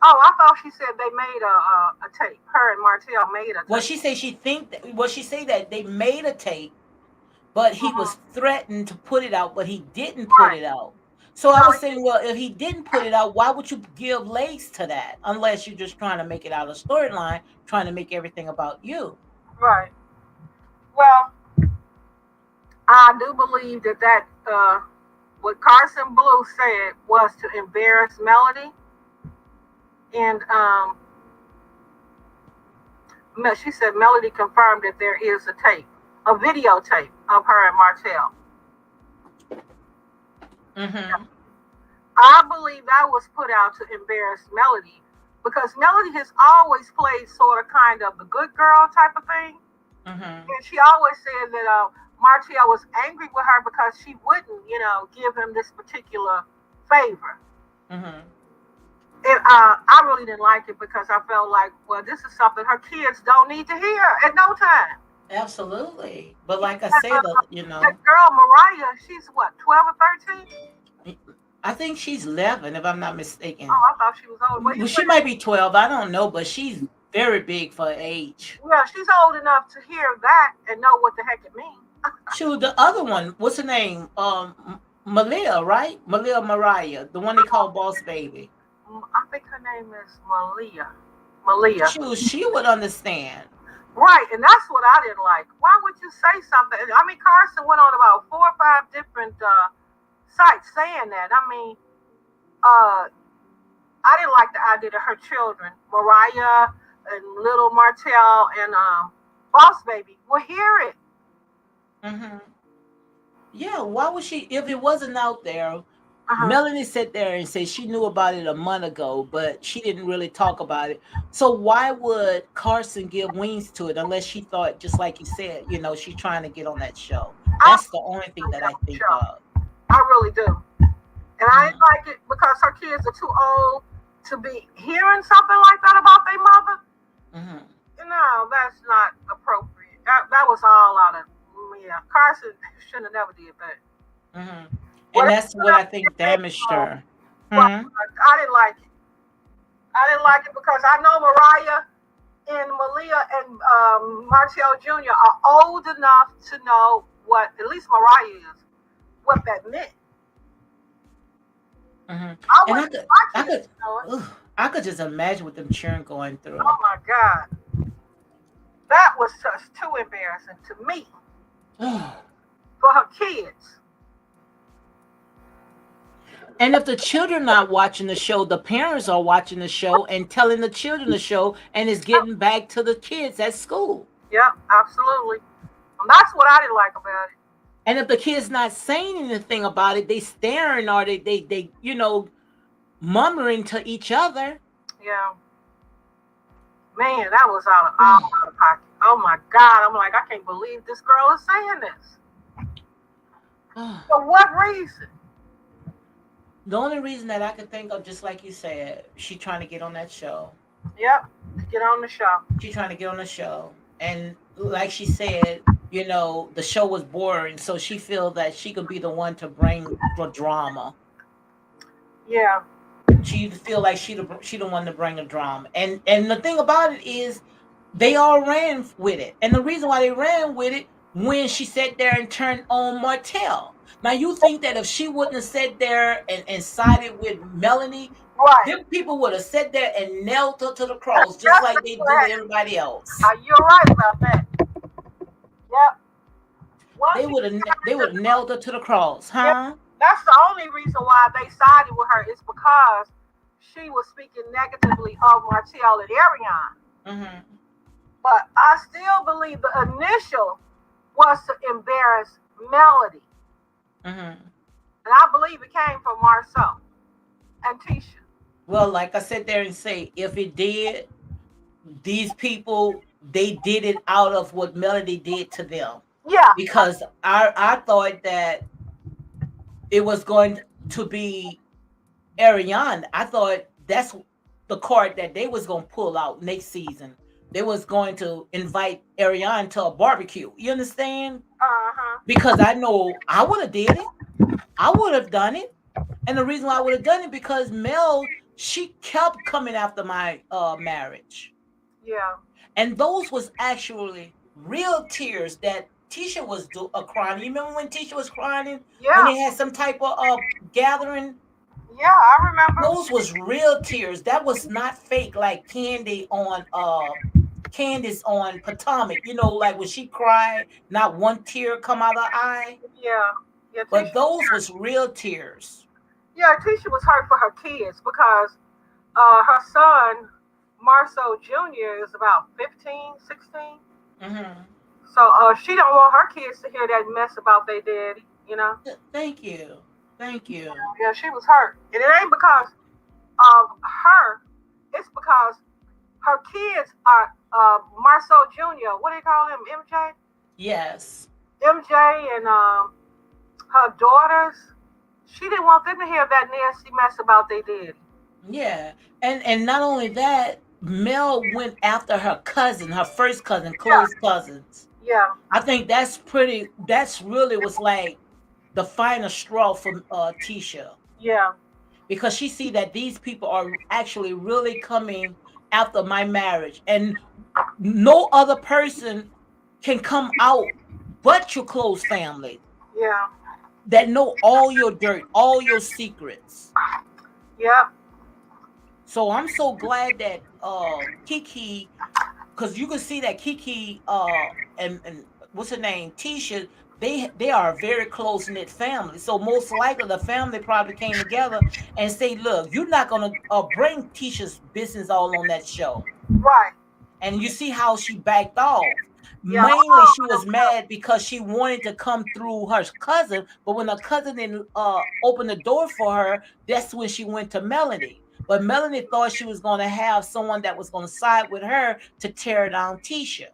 oh, I thought she said they made a tape. Her and Martell made a Well, tape. she said she say that they made a tape, but he was Hmm. threatened to put it out, but he didn't put Right. it out. So I No, was he saying, well, if he didn't put it out, why would you give legs to that? Unless you're just trying to make it out a storyline, trying to make everything about you. right. Well, I do believe that what Carson Blue said was to embarrass Melody, and she said Melody confirmed that there is a tape, a videotape of her and Martell. Mm-hmm. I believe that was put out to embarrass Melody because Melody has always played sort of kind of the good girl type of thing. Mm-hmm. And she always said that Martell was angry with her because she wouldn't, give him this particular favor. Mm-hmm. And I really didn't like it because I felt like, well, this is something her kids don't need to hear at no time. Absolutely. But Yeah, like I said, that girl Mariah, she's what, 12 or 13? I think she's 11, if I'm not Oh, mistaken. I thought she was old. Well, Well, she might be 12. I don't know, but she's very big for her age. yeah, she's old enough to hear that and know what the heck it means. Shoot, the other one, what's her name? Malia, right? Malia Mariah, the one they call Boss Baby. I think her name is Malia. Malia. Shoot, she would understand. Right, and that's what I didn't like. Why would you say something? I mean, Carson went on about 4 or 5 different sites saying that. I mean, uh, I didn't like the idea that her children, Mariah and little Martell and Boss Baby, will hear it. Hmm. Yeah, why would she, if it wasn't out there? Uh-huh. Melanie sat there and said she knew about it a month ago, but she didn't really talk about it. So why would Carson give wings to it unless she thought, just like you said, she's trying to get on that show? I That's the only thing that I really think show. of. I really do. And I didn't Hmm. like it because her kids are too old to be hearing something like that about their mother, Mm-hmm. no, that's not appropriate. That was all out of, yeah. Carson shouldn't have never did that. Mm-hmm. And Whatever that's what I think damaged her. but Hmm. I didn't like it. I didn't like it because I know Mariah and Malia and Martell Jr. are old enough to know what, at least Mariah is, what that meant. Hmm. I And wouldn't my I kids could, to know it. ugh, I could just imagine what them children going through. Oh my God. That was just too embarrassing to me for her kids. And if the children not watching the show, the parents are watching the show and telling the children the show, and it's getting back to the kids at school. Yep, absolutely. And that's what I didn't like about it. And if the kids not saying anything about it, they staring or they murmuring to each other. Yeah. Man, that was all out of pocket. Oh my God. I'm like, I can't believe this girl is saying this. For what reason? The only reason that I could think of, just like you said, she trying to get on that show. Yep. Get on the show. She trying to get on the show, and like she said, the show was boring, so she feel that she could be the one to bring the drama. Yeah. She feel like she the one to bring the drama, and the thing about it is, they all ran with it, and the reason why they ran with it when she sat there and turned on Martell. Now you think that if she wouldn't have sat there and sided with Melanie, Right. them people would have sat there and nailed her to the cross just That's like they what do happened. everybody else. You're right about that. Yep. Once They she would have they would have nailed her to the cross, yeah, huh? that's the only reason why they sided with her is because she was speaking negatively of Martell and Ariane. Hmm. But I still believe the initial was to embarrass Melody. Hmm. And I believe it came from Marceau and Tisha. Well, like I sat there and say, if it did, these people they did it out of what Melody did to them, Yeah. because I thought that it was going to be Ariane. I thought that's the card that they was going to pull out next season. They was going to invite Ariane to a barbecue. You understand? Uh-huh. Because I know I would have did it. I would have done it. And the reason why I would have done it, because Mel, she kept coming after my marriage. Yeah. And those was actually real tears that Tisha was crying. You remember when Tisha was crying when Yeah. they had some type of gathering? Yeah, I remember. Those was real tears. That was not fake like Candace on Potomac. Like when she cried, not one tear come out of her eye. Yeah. Yeah, But Tisha. those was real tears. Yeah, Tisha was hurt for her kids because her son, Marceau Jr., is about 15, 16. Hmm. So she don't want her kids to hear that mess about their daddy. Thank you. Thank you. Yeah, she was hurt. And it ain't because of her. It's because her kids are Marceau Jr. What do you call him? MJ? Yes. MJ and her daughters. She didn't want them to hear that nasty mess about their daddy. Yeah. And not only that, Mel went after her cousin, her first cousin, Yeah, close cousins. yeah, I think that's really was like the final straw for Tisha, yeah. because she see that these people are actually really coming after my marriage, and no other person can come out but your close family Yeah, that know all your dirt, all your secrets. yeah, So I'm so glad that Kiki, because you can see that Kiki and what's her name, Tisha, they are a very close knit family. So most likely the family probably came together and say, look, you're not gonna bring Tisha's business all on that show. right. And you see how she backed off. Yeah, Mainly she was mad because she wanted to come through her cousin, but when her cousin didn't open the door for her, that's when she went to Melanie. But Melanie thought she was going to have someone that was going to side with her to tear down Tisha.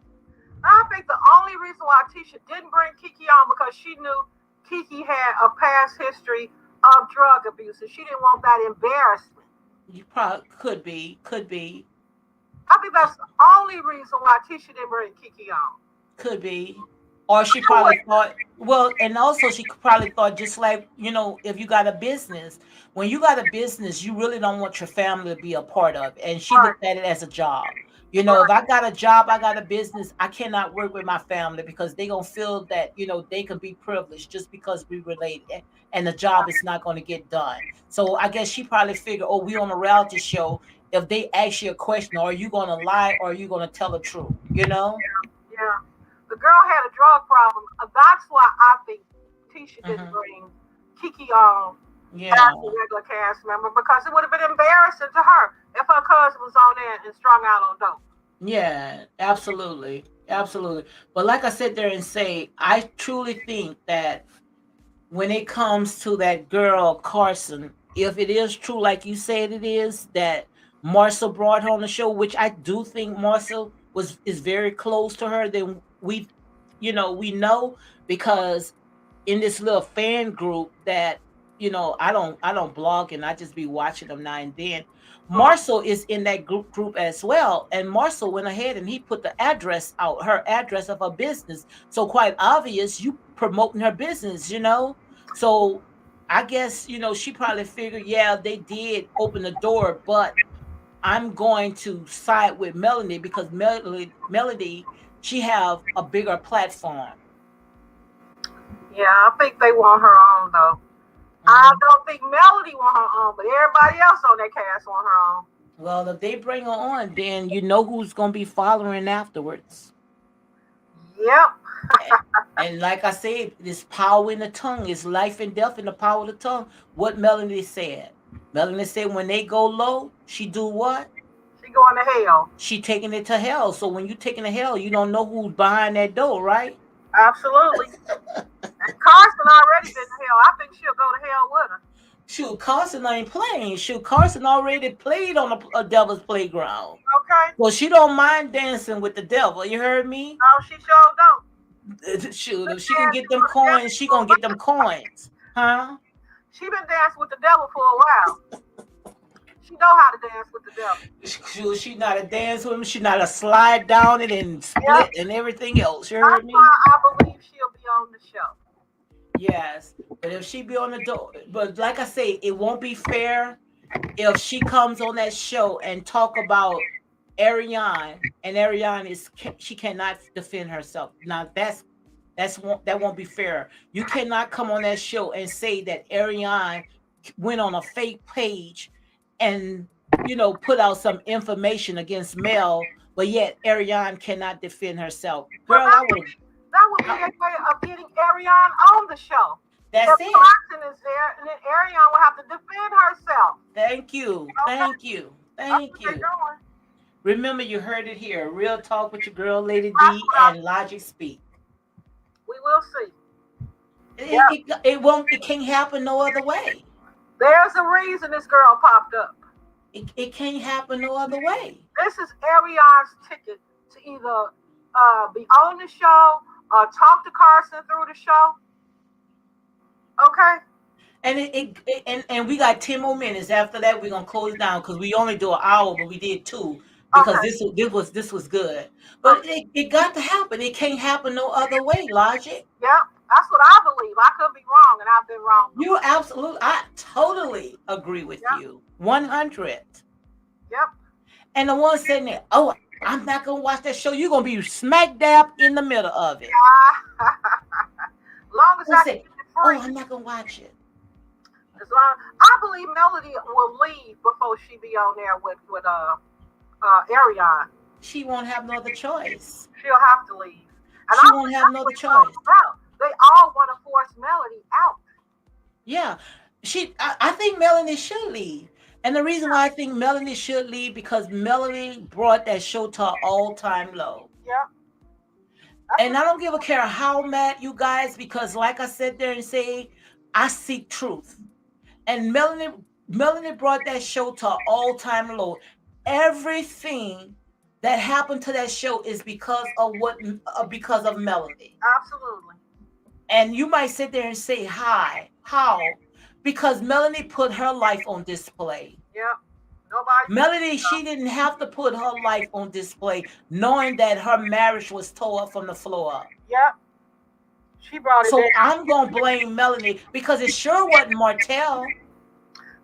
I think the only reason why Tisha didn't bring Kiki on because she knew Kiki had a past history of drug abuse and she didn't want that embarrassment. You probably could be, I think that's the only reason why Tisha didn't bring Kiki on. could be. Or she probably thought, well, and also she probably thought, just like, if you got a business, when you got a business, you really don't want your family to be a part of it. And she Right, looked at it as a job. If right. I got a job, I got a business, I cannot work with my family because they gonna feel that, they can be privileged just because we relate, and the job is not going to get done. So I guess she probably figured, oh, we on a reality show. If they ask you a question, are you gonna lie or are you gonna tell the truth? Yeah. The girl had a drug problem. That's why I think Tisha didn't Hmm. bring Kiki on Yeah. as a regular cast member because it would have been embarrassing to her if her cousin was on there and strung out on dope. Yeah, absolutely. Absolutely. But like I said there and say, I truly think that when it comes to that girl Carson, if it is true, like you said it is, that Marcel brought her on the show, which I do think Marcel is very close to her, then we know, because in this little fan group that I don't blog, and I just be watching them now and then. Mhm. Marcel is in that group as well, and Marcel went ahead and he put the address out, her address of her business. So quite obvious, you promoting her business. So I guess she probably figured, yeah, they did open the door, but I'm going to side with Melanie because Melody, she have a bigger platform. Yeah, I think they want her on though. I Mhm. don't think Melody want her on, but everybody else on that cast want her on. Well, if they bring her on, then you know who's going to be following afterwards. Yep. A- And like I said, this power in the tongue is life and death in the power of the tongue. What Melanie said. Melanie said when they go low, she do what? She going to hell. She taking it to hell. So when you taking to hell, you don't know who's behind that door, right? Absolutely. And Carson already been to hell. I think she'll go to hell with her. Shoot, Carson ain't playing. Shoot, Carson already played on a devil's playground. Okay. Well, she don't mind dancing with the devil. You heard me? No, she sure don't. Shoot, if she can Dancing get them with the devil coins, she for a gonna get them while. coins, huh? She been dancing with the devil for a while. She know how to dance with the devil. She not a dance with him. She not a slide down it and Yep. split and everything else. You heard That's me? why I believe she'll be on the show. Yes, but if she be on the door, but like I say, it won't be fair if she comes on that show and talk about Ariane, and Ariane she cannot defend herself. Now that won't be fair. You cannot come on that show and say that Ariane went on a fake page and put out some information against Mel, but yet Ariane cannot defend herself. Well, Girl, I would. that would be a way of getting Ariane on the show. If That's it. Carson is there, and then Ariane will have to defend herself. Thank you. Okay, Thank you. that's Thank what they're you. doing. Remember, you heard it here. Real talk with your girl, Lady That's D, what and Logic Speak. we will see. It, Yep. it, it won't. It can't happen no other way. There's a reason this girl popped up. It can't happen no other way. This is Ariane's ticket to either be on the show or talk to Carson through the show. Okay. And and we got 10 more minutes. After that, we're gonna close down because we only do an hour, but we did two because Okay. this was good. But Okay. it got to happen. It can't happen no other way. Logic. Yep. That's what I believe. I could be wrong, and I've been wrong You before. absolutely. I totally agree with Yep. you. 100. Yep. And the one saying that, oh, I'm not gonna watch that show. You're gonna be smack dab in the middle of it. Long as Who I can say, get it oh, free. I'm not gonna watch it. As long I believe Melody will leave before she be on there with Ariane. She won't have no other choice. She'll have to leave. And She I won't think have that's no what other it's all choice. about. They all want to force Melody out. Yeah, I think Melanie should leave. And the reason why I think Melanie should leave because Melanie brought that show to an all-time low. Yeah, that's And what I she's don't give a doing. care how mad you guys, because like I said there and say, I seek truth. And Melanie brought that show to an all-time low. Everything that happened to that show is because of Melanie. Absolutely. And you might sit there and say, "Hi, how?" Because Melanie put her life on display. Yeah. Nobody said Melody, she didn't have to put her life on display, knowing that her marriage was tore up from the floor up. yep. She brought it So down. I'm gonna blame Melanie because it sure wasn't Martell.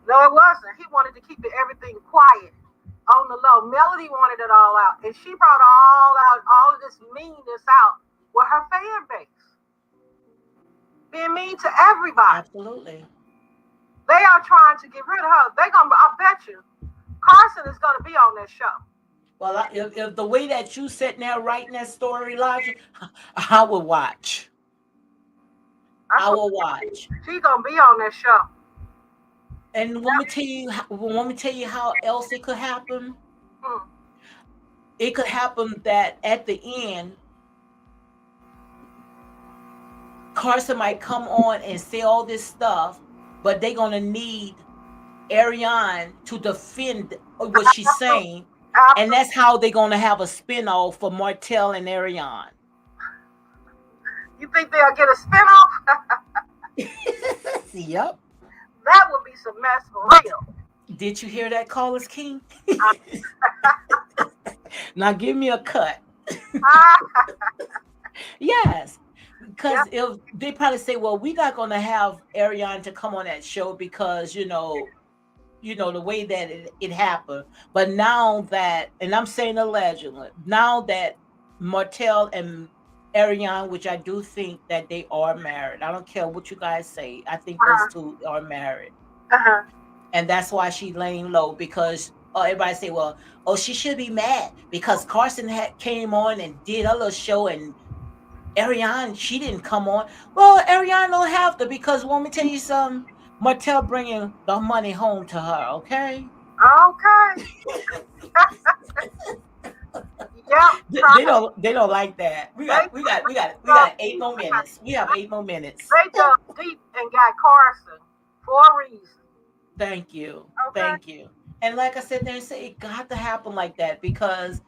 No, it wasn't. He wanted to keep everything quiet on the low. Melody wanted it all out, and she brought all of this meanness out with her fan base, being mean to everybody. Absolutely. They are trying to get rid of her. They gonna. I bet you, Carson is gonna be on this show. Well, if the way that you sitting there writing that story, Elijah, I will watch. That's I what will watch. she's gonna be on this show. And want me tell you how else it could happen? Hmm. It could happen that at the end, Carson might come on and say all this stuff, but they're gonna need Ariane to defend what she's saying, and Absolutely. that's how they're gonna have a spinoff for Martell and Ariane. You think they'll get a spinoff? Yep. That would be some mess for real. Did you hear that, Carlos King? Now give me a cut. Ah, Yes. yep. Because if they probably say, well, we're not gonna have Ariane to come on that show because the way that it happened. But now that, and I'm saying allegedly, now that Martell and Ariane, which I do think that they are married. I don't care what you guys say. I think those Uh-huh. two are married. Uh-huh. And that's why she laying low because everybody say, well, oh, she should be mad because Carson came on and did a little show and Ariane, she didn't come on. Well, Ariane don't have to because want me tell you something? Martell bringing the money home to her, okay? Okay. Yep. They don't like that. We They got we got we got we dug got eight deep. more minutes. We have 8 more minutes. They dug deep and got Carson for a reason. Thank you. Okay. Thank you. And like I said, they say it got to happen like that because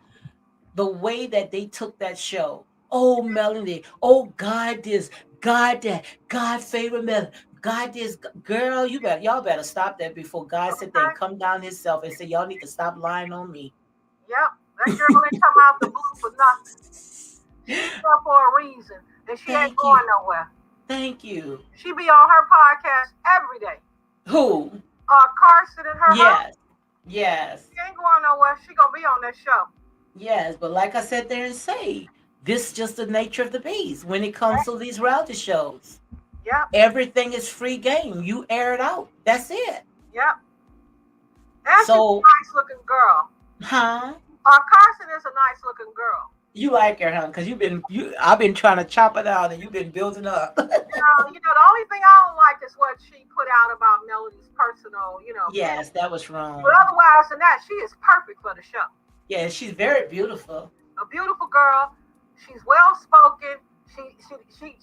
the way that they took that show. Oh, Melanie. Oh, God this. God that. God favor Melanie. God this. Girl, y'all better stop that before God sit there Okay. and come down himself and say, y'all need to stop lying on me. Yep. That girl ain't come out the blue for nothing. She's there for a reason, and she ain't Thank you. going nowhere. Thank you. She be on her podcast every day. Who? Carson and her husband. Yes. Yes. She ain't going nowhere. She gonna be on this show. Yes. But like I said there and say, this is just the nature of the beast when it comes to these reality shows. Yep. Everything is free game. You air it out. That's it. Yep. And she's a So, nice looking girl. huh? Carson is a nice looking girl. You like her, huh? Because I've been trying to chop it out, and you've been building up. The only thing I don't like is what she put out about Melody's personal. Yes, that was wrong. But otherwise than that, she is perfect for the show. Yeah, she's very beautiful. A beautiful girl. She's well spoken.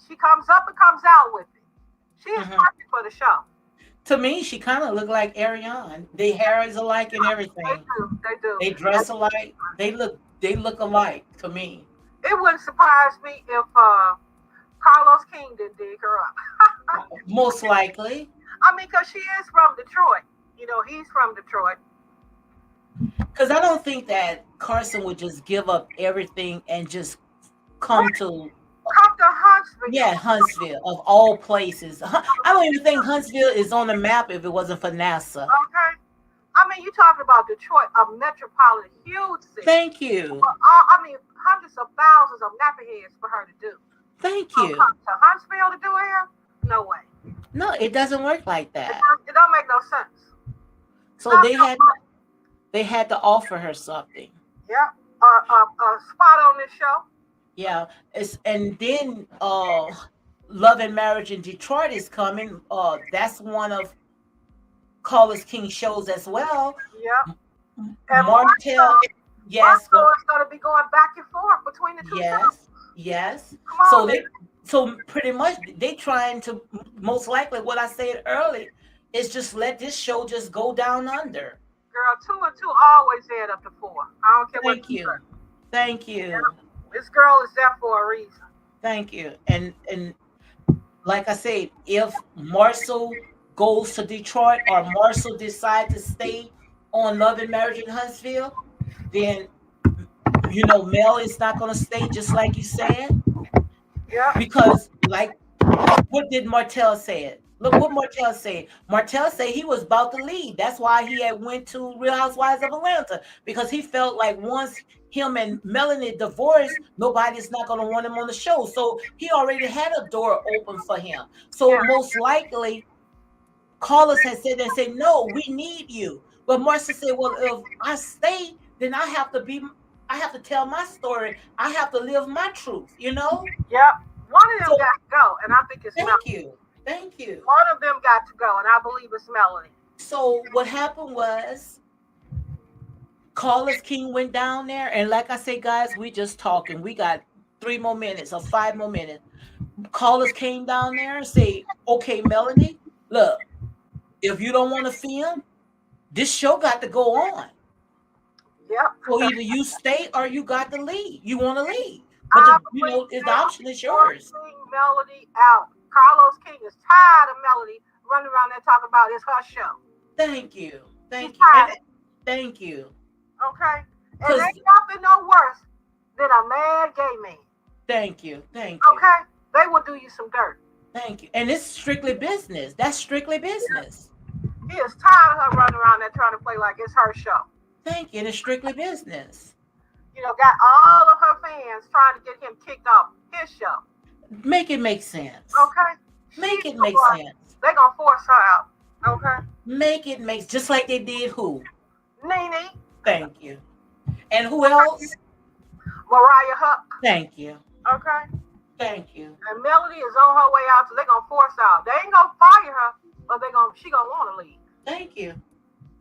She comes up and comes out with it. She is Hmm. perfect for the show. To me, she kind of looked like Ariane. Their hair is alike and They everything. do. They do. They dress alike. They look alike to me. It wouldn't surprise me if Carlos King didn't dig her up. Most likely, I mean, because she is from Detroit. He's from Detroit. because I don't think that Carson would just give up everything and just come to Come to Huntsville. Huntsville of all places. I don't even think Huntsville is on the map if it wasn't for NASA. Okay. I mean, you talking about Detroit, a metropolitan, huge city. Thank you. I mean, hundreds of thousands of napperheads for her to do. Thank So you. come to Huntsville to do it here? No way. No, it doesn't work like It that. don't make no sense. So No, they no. had to offer her something. Yeah. A spot on this show. Yeah. And then Love and Marriage in Detroit is coming. That's one of Carlos King's shows as well. Yeah. And Martell, yes, Marco is going to be going back and forth between the two shows. yes, yes. Come on, So man. so pretty much they trying to most likely what I said early is just let this show just go down under. Girl, 2 and 2 always add up to 4. I don't care what Thank you. Thank you. This girl is there for a reason. Thank you. And like I said, if Marcel goes to Detroit or Marcel decides to stay on Love and Marriage in Huntsville, then Mel is not going to stay, just like you said, Yep. because like what did Martell say? It. Look what Martell said. Martell said he was about to leave. That's why he had went to Real Housewives of Atlanta, because he felt like once him and Melanie divorced, nobody's not going to want him on the show. So he already had a door open for him. So Yeah. most likely, callers had said and said, "No, we need you." But Marcia said, "Well, if I stay, then I have to tell my story. I have to live my truth." Yep. One of them So got to go, and I think it's thank Melody. you. Thank you. One of them got to go, and I believe it's Melody. So what happened was Carlos King went down there, and like I say, guys, we just talking. We got 3 more minutes or 5 more minutes. Carlos came down there and say, "Okay, Melanie, look, if you don't want to film, this show got to go on. Yep. So either you stay or you got to leave. You want to leave, but I believe the they are option is yours." forcing Melody out. Carlos King is tired of Melody running around there talking about it's her show. Thank you, He's thank you, and tired. thank you, Okay? And because ain't nothing no worse than a mad gay man. thank you, thank you, Okay? They will do you some dirt. thank you, and it's strictly business. That's strictly business. He is tired of her running around there trying to play like it's her show. Thank you. And it's strictly business. Got all of her fans trying to get him kicked off his show. Make it make sense. Okay? Make She's it the make one. sense. They're going to force her out. Okay? Make it make, just like they did who? Nene, Thank you. And who else? Mariah Huck. Thank you. Okay? Thank you. And Melody is on her way out, so they're going to force her out. They ain't going to fire her, but she going to want to leave. Thank you.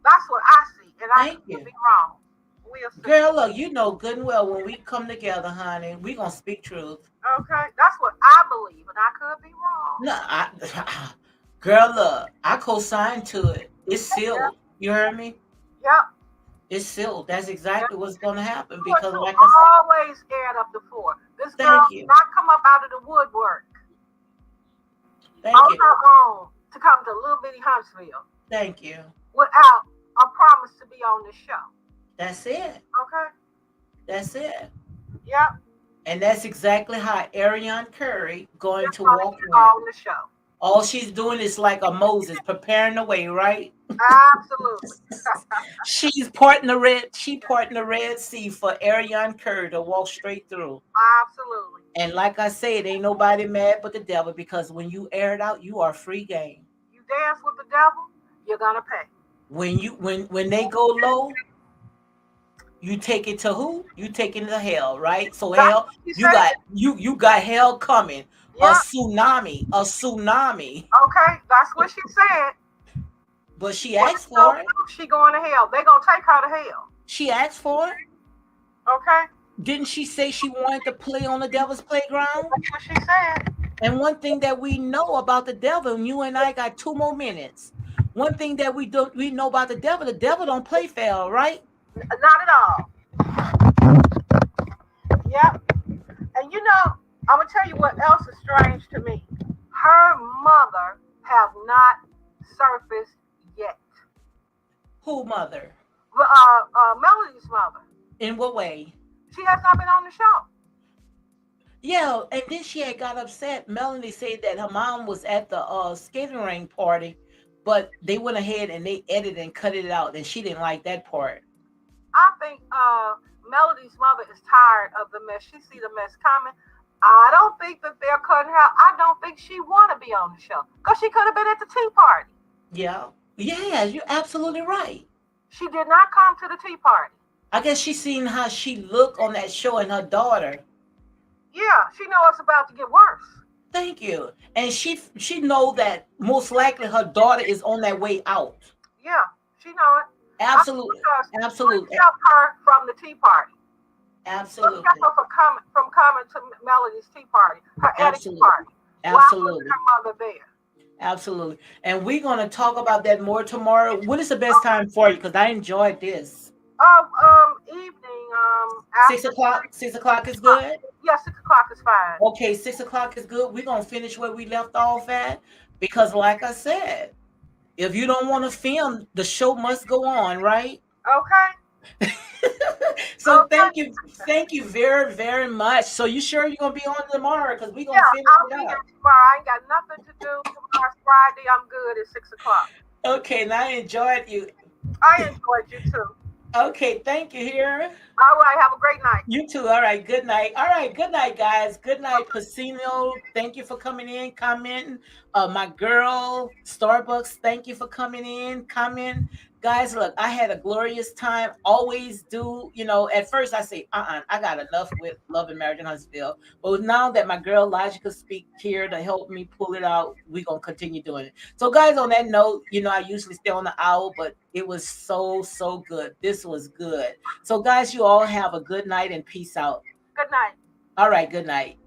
That's what I see, and I Thank could you. be wrong. We'll see. Girl, look, you know good and well when we come together, honey, we gonna speak truth. Okay? That's what I believe, and I could be wrong. No, girl, look, I co-signed to it. It's Yeah. sealed. You heard me? Yep. It's sealed. That's Yep. exactly what's gonna happen But because, you like I said, always scared up the floor. This girl thank did you, not come up out of the woodwork thank on you, her own to come to little bitty Huntsville thank you. without a promise to be on the show. That's it. Okay? That's it. Yep. And that's exactly how Ariane Curry going Just to gonna walk get in. on the show. All she's doing is like a Moses preparing the way, right? Absolutely. She parting the Red Sea for Ariane Curry to walk straight through. Absolutely. And like I said, ain't nobody mad but the devil, because when you air it out, you are free game. You dance with the devil, you're gonna pay. When they go low, you take it to who? You take it to hell, right? So That's hell, what she you said. got you got hell coming. A Yeah. tsunami, a tsunami. Okay. That's what she said. But she What asked she gonna for it. do? She going to hell. They gonna take her to hell. She asked for it. Okay. Didn't she say she wanted to play on the devil's playground? That's what she said. And one thing that we know about the devil, and you and I got 2 more minutes. One thing that we know about the devil don't play fair, right? Not at all. Yep. And I'm gonna tell you what else is strange to me. Her mother have not surfaced yet. Who mother? Melody's mother. In what way? She has not been on the show. Yeah, and then she had got upset. Melanie said that her mom was at the skating ring party, but they went ahead and they edited and cut it out, and she didn't like that part. I think Melody's mother is tired of the mess. She see the mess coming. I don't think that they're cutting her out. I don't think she want to be on the show because she could have been at the tea party. Yeah. Yeah, you're absolutely right. She did not come to the tea party. I guess she seen how she looked on that show and her daughter. Yeah, she know it's about to get worse. Thank you. And she know that most likely her daughter is on that way out. Yeah, she know it. Absolutely. Because Absolutely. what kept her from the tea party? Absolutely. What kept her from coming to Melody's tea party? Her etiquette Absolutely. party. Why Absolutely. wasn't her mother there? Absolutely. And we're going to talk about that more tomorrow. What is the best time for you? Because I enjoyed this. Evening. 6 o'clock. 6 o'clock is good. Yeah, 6 o'clock is fine. Okay, 6 o'clock is good. We're going to finish where we left off at, because like I said, If you don't want to film, the show must go on, right? Okay. So Okay. thank you very, very much. So you sure you're gonna be on tomorrow? Because we're gonna Yeah, finish I'll it be here up. tomorrow. I ain't got nothing to do. Tomorrow's Friday. I'm good at 6 o'clock. Okay, now I enjoyed you. I enjoyed you too. Okay, thank you here. All right. Have a great night. You too. All right. Good night. All right. Good night, guys. Good night, Pacino. Thank you for coming in, commenting. My girl, Starbucks, thank you for coming in, commenting. Guys, look, I had a glorious time. Always do, at first I say, I got enough with Love and Marriage in Huntsville. But now that my girl Logica speak here to help me pull it out, we're going to continue doing it. So, guys, on that note, I usually stay on the hour, but it was so, so good. This was good. So, guys, you all have a good night and peace out. Good night. All right, good night.